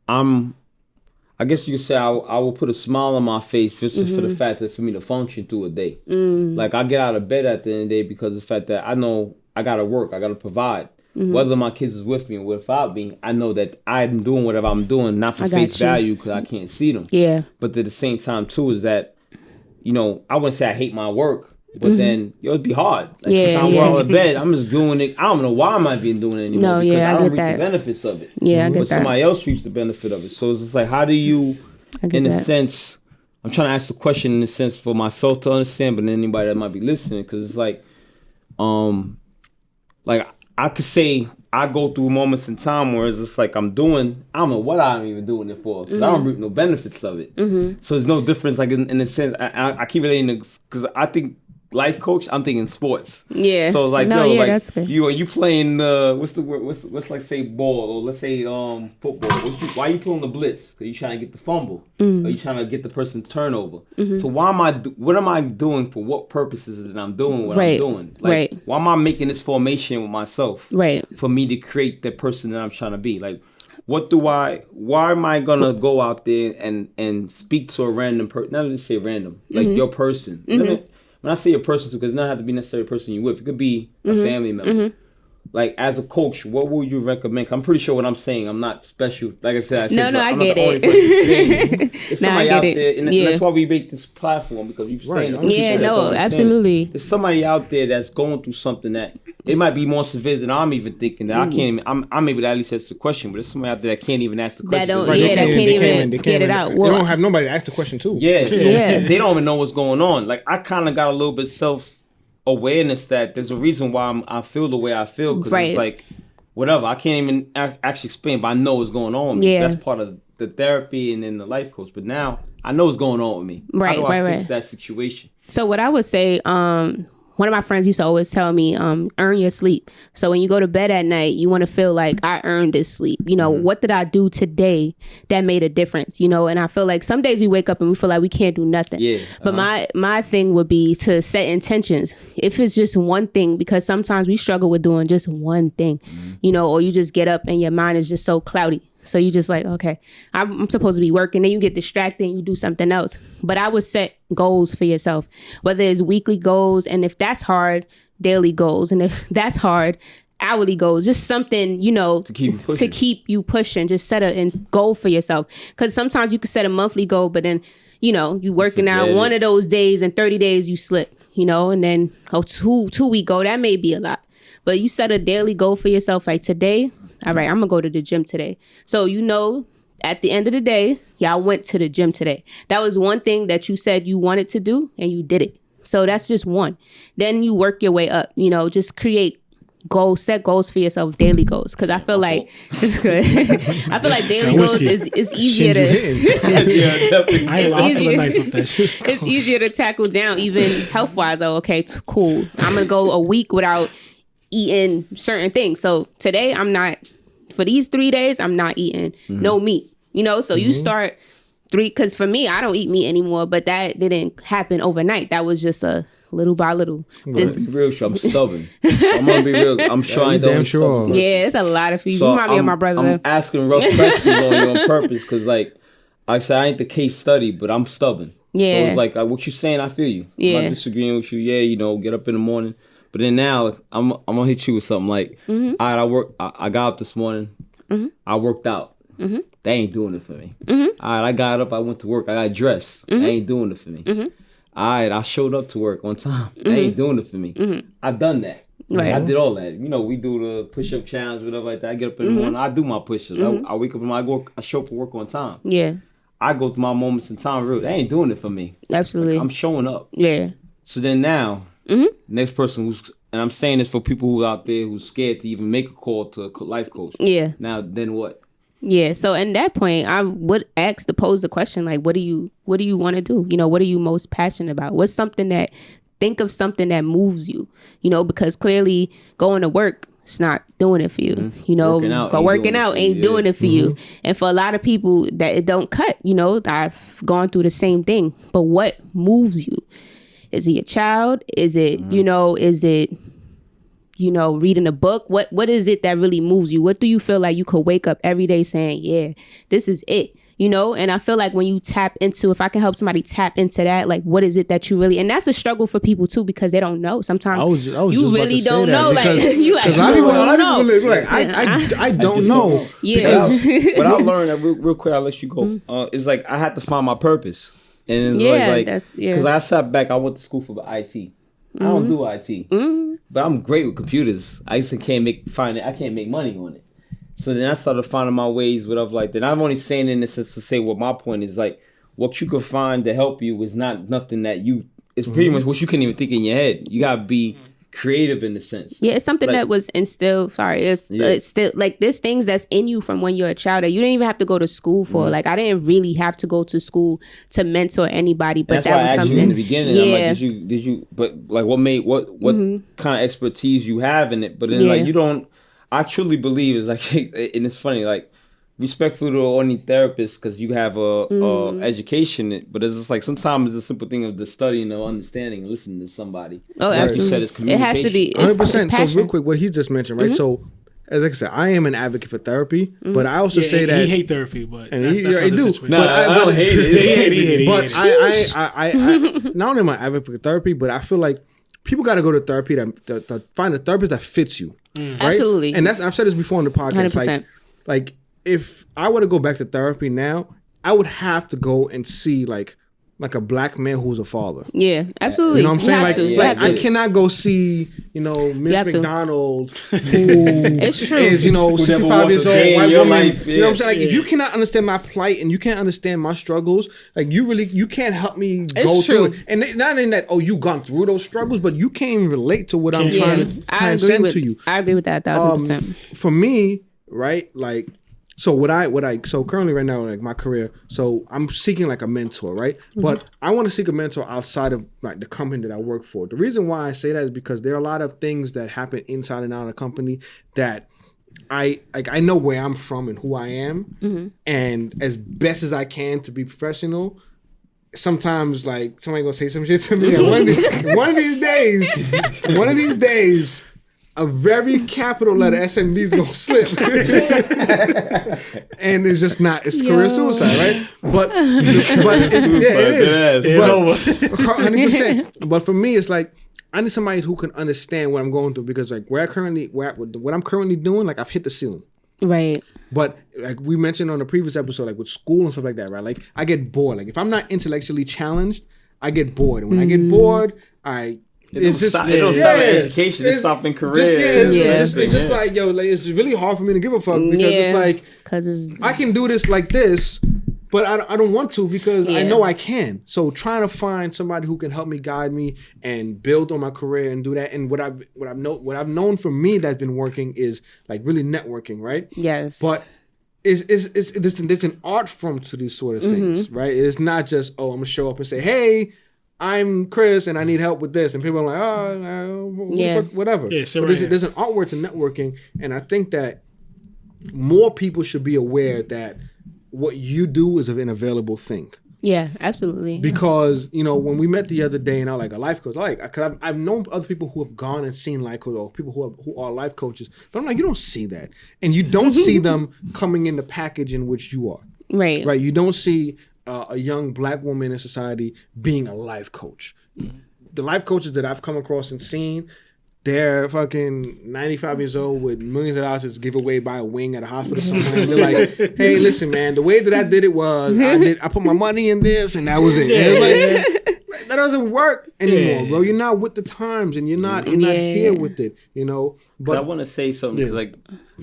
I guess you could say I will put a smile on my face just for the fact that for me to function through a day. Like, I get out of bed at the end of the day because of the fact that I know I got to work, I got to provide. Whether my kids is with me or without me, I know that I'm doing whatever I'm doing, not for face value because I can't see them. Yeah. But at the same time, too, is that, you know, I wouldn't say I hate my work. But then, it'd be hard. Like, since I'm all in bed, I'm just doing it. I don't know why I'm not even doing it anymore. Because I don't reap the benefits of it. Yeah, I get but somebody else reaps the benefit of it. So it's just like, how do you, in a sense, I'm trying to ask the question in a sense for myself to understand, but anybody that might be listening, because it's like I could say I go through moments in time where it's just like I don't know what I'm even doing it for, because I don't reap no benefits of it. So there's no difference, like in a sense, I keep relating because I think life coach, I'm thinking sports. Yeah. So like, that's good. You playing what's the word? What's like say ball, or let's say football. Why are you pulling the blitz? Because you trying to get the fumble, or you trying to get the person turnover. So what am I doing for what purposes that I'm doing what I'm doing? Like, why am I making this formation with myself? Right. For me to create the person that I'm trying to be. Like, why am I gonna go out there and speak to a random person? Not just say random, like your person. When I say your person, because it doesn't have to be necessarily a person you with. It could be a family member. Like, as a coach, what would you recommend? I'm pretty sure what I'm saying, I'm not special. Like I said, I get it. There's somebody out there, and that's why we make this platform, because you're saying absolutely. There's somebody out there that's going through something that it might be more severe than I'm even thinking. That I can't even, I'm able to at least ask the question, but there's somebody out there that can't even ask the question. They can't even get it out. They don't have nobody to ask the question to. Yeah. They don't even know what's going on. Like, I kind of got a little bit self-awareness that there's a reason why I feel the way I feel, because it's like, whatever, I can't even actually explain, but I know what's going on with me. That's part of the therapy and then the life coach. But now I know what's going on with me. How do I fix that situation? So what I would say, one of my friends used to always tell me, earn your sleep. So when you go to bed at night, you want to feel like, I earned this sleep. You know, what did I do today that made a difference? You know, and I feel like some days we wake up and we feel like we can't do nothing. But my thing would be to set intentions. If it's just one thing, because sometimes we struggle with doing just one thing, you know, or you just get up and your mind is just so cloudy. So you just like, okay, I'm supposed to be working. Then you get distracted and you do something else. But I would set goals for yourself, whether it's weekly goals. And if that's hard, daily goals. And if that's hard, hourly goals. Just something, you know, to keep you pushing. Just set a goal for yourself. Because sometimes you can set a monthly goal, but then, you know, you working out one of those days and 30 days you slip, you know, and then two-week goal, that may be a lot. But you set a daily goal for yourself, like today, all right, I'm going to go to the gym today. So, you know, at the end of the day, y'all went to the gym today. That was one thing that you said you wanted to do and you did it. So that's just one. Then you work your way up, you know, just create goals, set goals for yourself, daily goals. Because I feel like, I feel like daily goals is easier to, it's easier to tackle down, even health-wise. Oh, okay, cool. I'm going to go a week without eating certain things. So today for these 3 days, I'm not eating no meat, you know? So you start because for me, I don't eat meat anymore, but that didn't happen overnight. That was just a little by little. I'm gonna be real, I'm stubborn. I'm gonna be real. I'm trying to. Sure. Yeah, it's a lot of people. So you remind me of my brother. I'm asking rough questions on you on purpose, because like I said, I ain't the case study, but I'm stubborn. Yeah. So it's like what you saying, I feel you. Yeah. I'm not disagreeing with you. Yeah, you know, get up in the morning. But then now I'm gonna hit you with something like, all right, I got up this morning, I worked out. They ain't doing it for me. All right, I got up, I went to work, I got dressed. They ain't doing it for me. All right, I showed up to work on time. They ain't doing it for me. I done that. Right. I did all that. You know, we do the push-up challenge, whatever like that. I get up in the morning, I do my push-ups. I wake up and I show up for work on time. Yeah. I go through my moments in time real. They ain't doing it for me. Absolutely. Like, I'm showing up. Yeah. So then now, next person and I'm saying this for people who out there who's scared to even make a call to a life coach. Yeah. Now, then what? Yeah. So at that point, I would pose the question, like, what do you want to do? You know, what are you most passionate about? What's something think of something that moves you, you know, because clearly going to work, it's not doing it for you. You know, working out ain't doing it for you. And for a lot of people that it don't cut, you know, I've gone through the same thing. But what moves you? Is it your child? Is it, reading a book? What is it that really moves you? What do you feel like you could wake up every day saying, yeah, this is it? You know, and I feel like when you tap into, if I can help somebody tap into that, like, what is it that you really, and that's a struggle for people too, because they don't know. Sometimes you really don't know. Like, you like, I don't know. Yeah. What I learned, real quick, I'll let you go, is like, I had to find my purpose. And it's because I sat back, I went to school for IT. I don't do IT, but I'm great with computers. I used to can't make money on it. So then I started finding my ways, whatever like that. I'm only saying in this to say what my point is, like, what you can find to help you is not nothing that it's pretty much what you couldn't even think in your head. You gotta be creative in the sense. Yeah, it's something that was instilled. It's still like there's things that's in you from when you're a child that you didn't even have to go to school for. Like, I didn't really have to go to school to mentor anybody, but that was something. You in the beginning. Yeah. I'm like, did you? But like, what kind of expertise you have in it? But then like you don't. I truly believe is like, and it's funny, like, respectful to any therapist because you have a education, but it's just like sometimes it's a simple thing of the studying of understanding and listening to somebody. Oh, absolutely. You said it's communication. It has to be 100%. So real quick, what he just mentioned, right? So as I said, I am an advocate for therapy, but I also say that he hate therapy, but and that's he not the do. situation. No, I don't hate it. He hate it. But I not only am I an advocate for therapy, but I feel like people got to go to therapy to find a therapist that fits you. Right? Absolutely. And I've said this before on the podcast. 100%. Like if I were to go back to therapy now, I would have to go and see like a black man who's a father. Yeah, absolutely. You know what I'm saying? Like I cannot go see, Miss McDonald, who it's true. is, 65 years old, white woman. Life, You know what I'm saying? Like if you cannot understand my plight and you can't understand my struggles, like you can't help me go through it. And not in that, you've gone through those struggles, but you can't even relate to what I'm trying to transcend to you. I agree with that 1,000%. For me, right, like, so so currently right now, like my career, so I'm seeking like a mentor, right? Mm-hmm. But I want to seek a mentor outside of like the company that I work for. The reason why I say that is because there are a lot of things that happen inside and out of the company that I know where I'm from and who I am, and as best as I can to be professional. Sometimes like somebody gonna say some shit to me, and one of these days. A very capital letter SMD is gonna slip, and it's just not. It's career suicide, right? But it is. But 100%. But for me, it's like I need somebody who can understand what I'm going through because like what I'm currently doing, like I've hit the ceiling. Right. But like we mentioned on the previous episode, like with school and stuff like that, right? Like I get bored. Like if I'm not intellectually challenged, I get bored, and when I get bored, It don't stop education. It's stopping career. It's just like, it's really hard for me to give a fuck because it's like, I can do this like this, but I don't want to because I know I can. So trying to find somebody who can help me, guide me, and build on my career and do that. And what I've known for me that's been working is like really networking, right? Yes. But there's an art form to these sort of things, right? It's not just, I'm gonna show up and say, hey, I'm Chris and I need help with this, and people are like, whatever. Yeah, so there's an artwork to networking, and I think that more people should be aware that what you do is an available thing. Yeah, absolutely. Because when we met the other day, and I like a life coach, because I've known other people who have gone and seen life coaches, or people who are life coaches, but I'm like, you don't see that, and you don't see them coming in the package in which you are. Right. Right. You don't see a young black woman in society being a life coach. The life coaches that I've come across and seen, they're fucking 95 years old with millions of dollars to give away by a wing at a hospital somewhere. And they're like, hey, listen, man, the way that I did it was I put my money in this and that was it. Like, that doesn't work anymore, bro. You're not with the times and you're not here with it, But I want to say something because, like,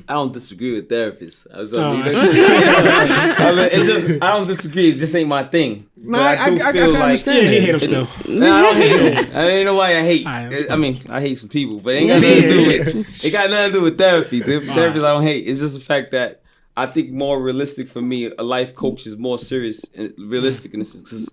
I don't disagree with therapists. I don't disagree. It just ain't my thing. No, I can understand. He hate him still. No, I don't hate him. I ain't know why I hate. I mean, I hate some people, but it ain't got nothing to do with. It got nothing to do with therapy. Therapists I don't hate. It's just the fact that I think more realistic for me, a life coach is more serious and realistic in this because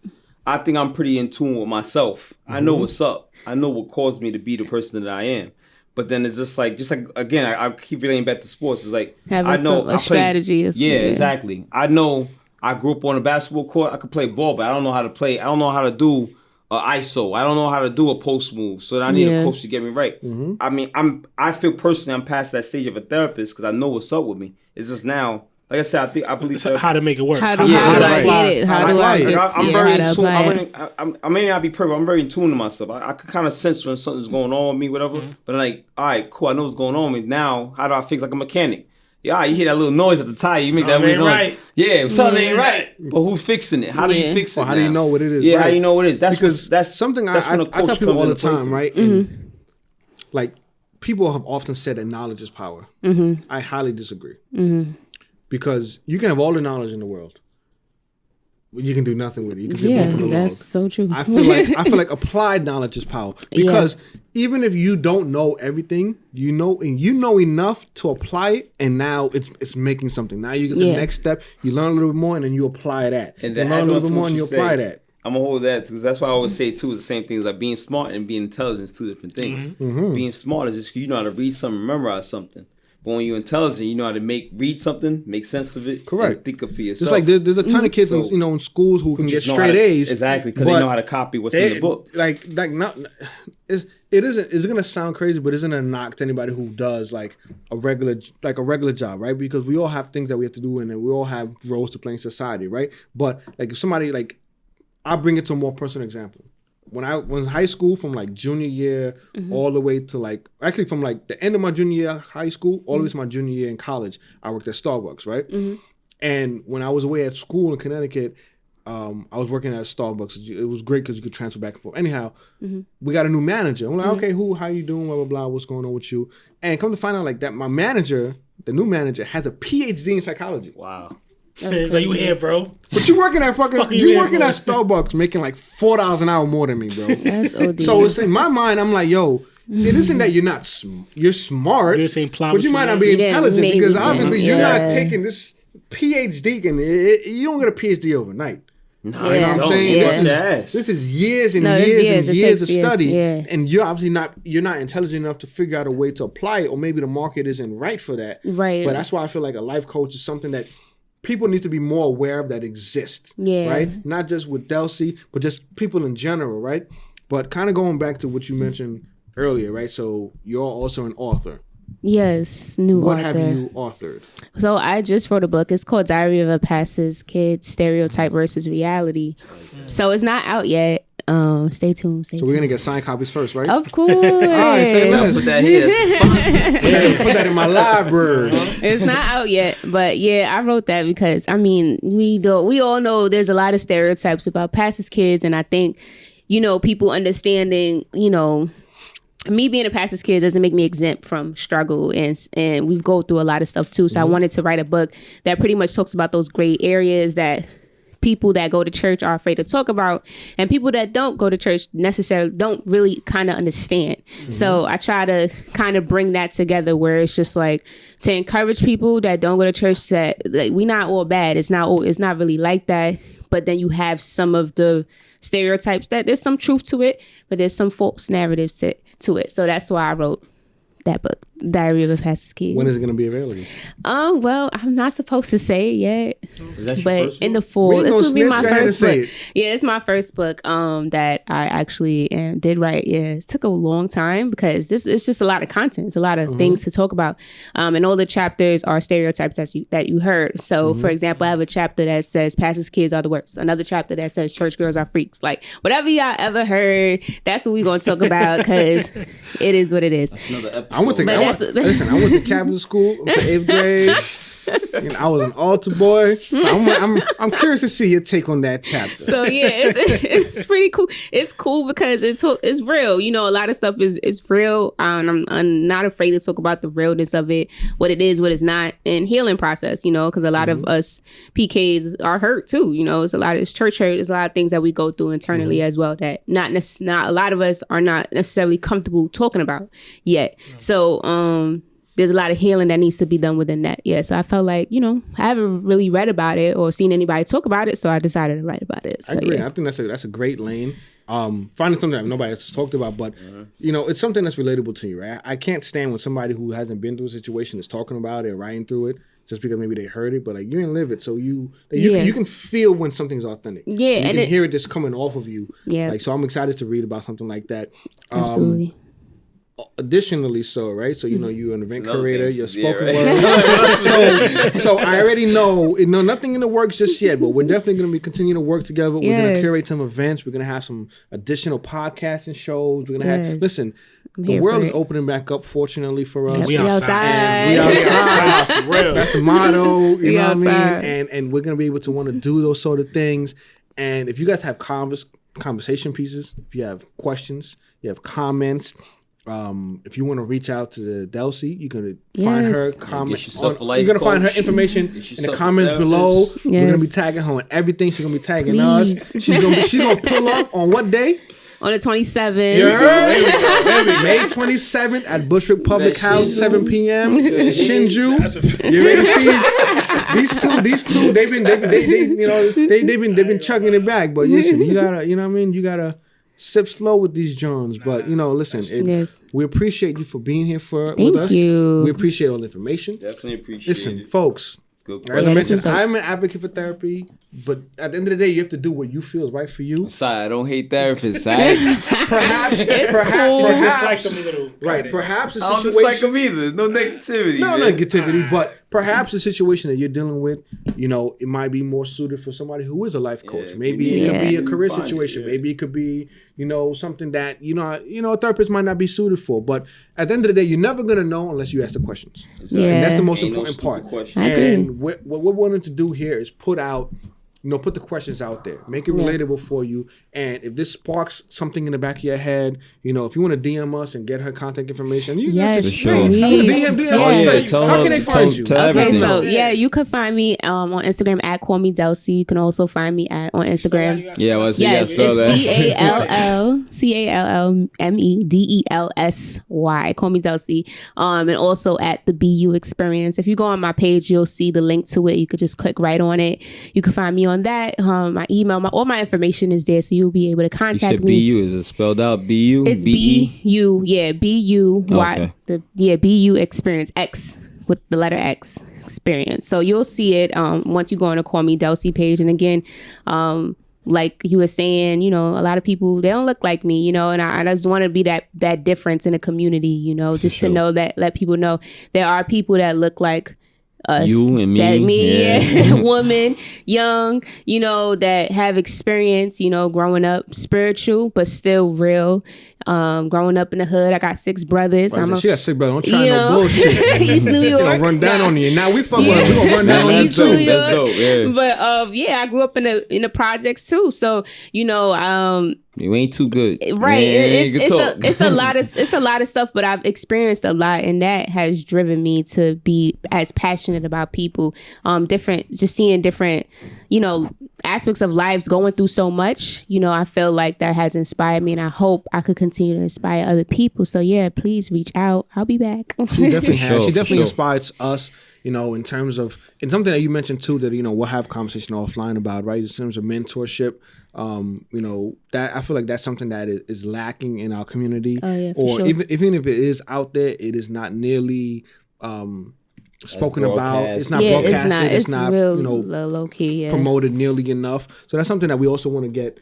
I think I'm pretty in tune with myself. I know what's up. I know what caused me to be the person that I am. But then it's just like again, I keep relating back to sports. It's like having I know a strategy. Exactly. I know I grew up on a basketball court. I could play ball, but I don't know how to play. I don't know how to do ISO. I don't know how to do a post move. So I need a coach to get me right. Mm-hmm. I mean, I feel personally I'm past that stage of a therapist because I know what's up with me. It's just now. Like I said, I believe how to make it work. How do I get it? How do I get it? I'm very in tune. I may not be perfect. I'm very in tune to myself. I can kind of sense when something's going on with me, whatever. Mm-hmm. But I'm like, all right, cool. I know what's going on with me. Now, how do I fix like a mechanic? Yeah, you hear that little noise at the tire. You make that little noise. Right. Yeah, something ain't right. But who's fixing it? How do you fix it? How do you know what it is? Yeah, how you know what it is? That's something I tell people all the time, right? And like people have often said that knowledge is power. Mm-hmm. I highly disagree. Mm-hmm. Because you can have all the knowledge in the world, but you can do nothing with it. You can do that's so true. I feel like applied knowledge is power. Because even if you don't know everything, you know enough to apply it, and now it's making something. Now you get to the next step. You learn a little bit more, and then you apply that. And you learn a little bit more, and you apply that. I'm gonna hold that because that's why I always say too. The same thing is like being smart and being intelligent is two different things. Mm-hmm. Being smart is just you know how to read something, memorize something. But when you're intelligent, you know how to read something, make sense of it, Correct. and think of for yourself. Just like there's a ton of kids, in schools who can get straight A's. Exactly, because they know how to copy what's in the book. It's gonna sound crazy, but isn't a knock to anybody who does like a regular job, right? Because we all have things that we have to do, and then we all have roles to play in society, right? But like if somebody I'll bring it to a more personal example. When I was in high school, from like junior year all the way to from the end of my junior year of high school all the way to my junior year in college, I worked at Starbucks, right? And when I was away at school in Connecticut, I was working at Starbucks. It was great because you could transfer back and forth. Anyhow, we got a new manager. I'm like, okay, how you doing? Blah, blah, blah. What's going on with you? And come to find out that my manager, the new manager, has a PhD in psychology. Wow. It's like, you here, bro? But you working at Starbucks making like $4 an hour more than me, bro. That's OD. So it's in my mind, I'm like, yo, it isn't that you're not you're smart, but you might not be intelligent because obviously you're not taking this PhD and you don't get a PhD overnight. No, you know what I'm saying? Yeah. This is years and years of study, and you're obviously not intelligent enough to figure out a way to apply it, or maybe the market isn't right for that. Right. But that's why I feel like a life coach is something that people need to be more aware of that exists. Yeah. Right? Not just with Delsy, but just people in general, right? But kind of going back to what you mentioned earlier, right? So you're also an author. Yes, author. What have you authored? So I just wrote a book. It's called Diary of a Pastor's Kid: Stereotype versus Reality. So it's not out yet. Stay tuned. So we're gonna get signed copies first, right? Of course. All right, say less. Put that here. Put that in my library. It's not out yet, but yeah, I wrote that because we all know there's a lot of stereotypes about pastors' kids, and I think people understanding me being a pastor's kid doesn't make me exempt from struggle, and we go through a lot of stuff too. So I wanted to write a book that pretty much talks about those gray areas that people that go to church are afraid to talk about, and people that don't go to church necessarily don't really kind of understand. So I try to kind of bring that together, where it's just like to encourage people that don't go to church that we're not all bad. It's not really like that. But then you have some of the stereotypes that there's some truth to it, but there's some false narratives to it. So that's why I wrote that book, Diary of a Pastor's Kid. When is it going to be available? Well, I'm not supposed to say it yet, but in the fall, this will be my first book. Yeah, it's my first book that I actually did write. Yeah, it took a long time because it's just a lot of content. It's a lot of things to talk about, and all the chapters are stereotypes that you heard. So, for example, I have a chapter that says pastors' kids are the worst. Another chapter that says church girls are freaks. Like whatever y'all ever heard, that's what we're gonna talk about because it is what it is. That's another episode. I went to Catholic school to 8th grade. And I was an altar boy. So I'm curious to see your take on that chapter. So yeah, it's pretty cool. It's cool because it's real. A lot of stuff is real. I'm not afraid to talk about the realness of it, what it is, what it's not, and healing process. Because a lot of us PKs are hurt too. It's church hurt. There's a lot of things that we go through internally as well that not a lot of us are not necessarily comfortable talking about yet. So there's a lot of healing that needs to be done within that. Yeah, so I felt like, I haven't really read about it or seen anybody talk about it, so I decided to write about it. So, I agree. Yeah. I think that's a great lane. Finding something that nobody has talked about, but it's something that's relatable to you, right? I can't stand when somebody who hasn't been through a situation is talking about it, writing through it, just because maybe they heard it, but you didn't live it, so you can feel when something's authentic. Yeah, and you can hear it just coming off of you. Yeah. So I'm excited to read about something like that. Absolutely. Additionally, you're an event curator, you're spoken word. So I already know, nothing in the works just yet, but we're definitely going to be continuing to work together. We're going to curate some events. We're going to have some additional podcasts and shows. We're going to have, listen, the world is opening back up, fortunately for us. We outside. We outside, for real. That's the motto, you know what I mean? And we're going to be able to want to do those sort of things. And if you guys have conversation pieces, if you have questions, you have comments, if you want to reach out to the Delsy, you're gonna find her comment. You're gonna find her information in the comments below. Yes. We're gonna be tagging her on everything. She's gonna be tagging us. She's gonna pull up on what day? On the 27th. Yeah. May 27th at Bushwick Public House, 7 p.m. Shinju. You ready to see these two? They've been chugging it back. But listen, you gotta, you gotta sip slow with these Jones. But listen, Yes. we appreciate you for being here with Thank us. you. We appreciate all the information. Definitely appreciate Listen, it. folks. Good As I question. mentioned, I'm an advocate for therapy, but at the end of the day, you have to do what you feel is right for you. Sorry, I don't hate therapists. I Just like them a little. Right. Perhaps a don't situation. dislike them either. No negativity. No man. negativity, but perhaps the situation that you're dealing with, it might be more suited for somebody who is a life coach. Yeah, Maybe it could be a career find it, situation. yeah. Maybe it could be, something that a therapist might not be suited for. But at the end of the day, you're never gonna know unless you ask the questions. Exactly. Yeah. And that's the most Ain't no important stupid part. question. I agree. And what we're wanting to do here is put the questions out there, make it relatable for you. And if this sparks something in the back of your head, if you want to DM us and get her contact information, you Yes, just sure. DM Yeah. us straight. Tell How her- can they find you? tell Okay, everything. so you can find me on Instagram at Call Me Delsy. You can also find me on Instagram. Yeah, well, so Yes, you gotta spell that. it's CALLMEDELSY. Call Me Delsy. And also at the BU Experience. If you go on my page, you'll see the link to it. You could just click right on it. You can find me on that. My email, all my information is there, so you'll be able to You contact said me. BU. Is it spelled out? BU? It's BE? BU, yeah, BUY. Okay. BU Experience X with the letter X Experience. So you'll see it once you go on the Call Me Delsy page. And again, like you were saying, a lot of people, they don't look like me, and I just want to be that difference in the community, just to know that, let people know there are people that look like us, You and me, that me, yeah. woman, young, that have experience, growing up spiritual but still real. Growing up in the hood, I got 6 brothers. She got sick, brother. Don't try no know, bullshit. East New They York. gonna run down on you. Now we fuck with Yeah. her. We gonna run down on you East New too. York. That's dope, yeah. But I grew up in the projects too. So You ain't too good. right, Man, you can talk. it's a lot of stuff. But I've experienced a lot, and that has driven me to be as passionate about people. Just seeing different, aspects of lives going through so much. I feel like that has inspired me, and I hope I could continue to inspire other people. So yeah, please reach out. I'll be back. She definitely has. sure, She for definitely sure. inspires us, in terms of, and something that you mentioned too, that, we'll have conversation offline about, right? In terms of mentorship, that I feel like that's something that is lacking in our community. Oh, yeah, for or sure. even if it is out there, it is not nearly spoken about. broadcast. It's not Yeah, broadcasted. it's not real low key. Yeah. promoted nearly enough. So that's something that we also want to get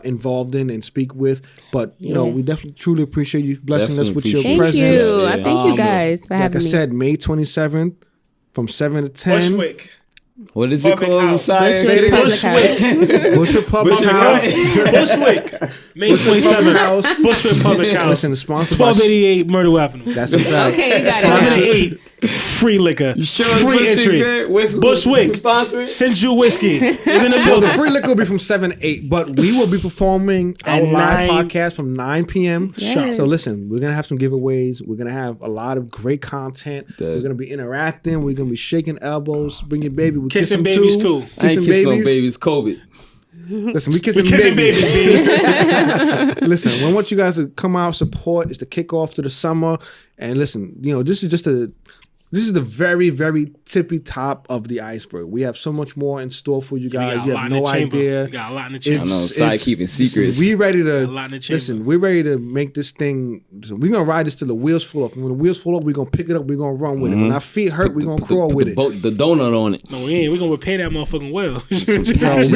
involved in and speak with. But we definitely truly appreciate you blessing us with your Definitely Thank appreciate presence. you. Yeah. I thank you guys for Like I having me. said, May 27th from 7 to 10. Bushwick. What is it Public called? house. Messiah? Say it again. Public Bushwick Public Public House. House. Bushwick. May Public 27th. House. Bushwick Public House. Listen, sponsored by 1288 Myrtle Avenue. That's a fact. Okay, you got 7 to it. 8. Free liquor. Sure, Free entry. Bushwick. Sponsoring? Sinju Whiskey is in the So the building. free liquor will be from 7 to 8, but we will be performing our At live 9. podcast from 9 p.m. Yes. So listen, we're going to have some giveaways. We're going to have a lot of great content. We're going to be interacting. We're going to be shaking elbows. Bring your baby. We're Kissing babies too. I ain't Kissing kissing no babies. babies. COVID. Listen, we kissing, We kissing babies. babies, baby. Listen, we want you guys to come out, support. It's the kickoff to the summer. And listen, this is the very, very tippy top of the iceberg. We have so much more in store for you We guys. got a You lot have in no the chamber. idea. We got a lot in the I chamber. know, side keeping secrets. Listen, we ready to A lot in the chamber. listen. We're ready to make this thing. We're gonna ride this till the wheels fall off. And when the wheels fall off, we're gonna pick it up. We're gonna run with it. When our feet hurt, we're gonna crawl with it. The donut on it. No, we ain't. We're going to repair that motherfucking well.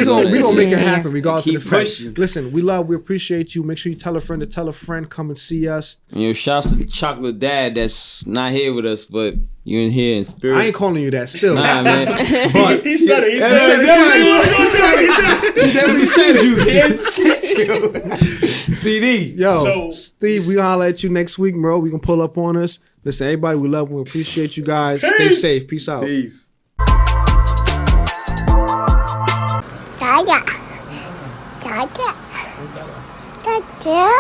No, we're gonna make it happen regardless Keep of the fact. pushing. Listen, we appreciate you. Make sure you tell a friend to tell a friend. Come and see us. And shouts to Chocolate Dad that's not here with us, but you in here in spirit. I ain't calling you that still. Nah, man. But He said it. He said said it. it. he definitely said you. CD. Yo, So- Steve, we gonna holler at you next week, bro. We gonna pull up on us. Listen, everybody, we love and we appreciate you guys. Stay safe. Peace out. Peace. Dada. Dada. Dada.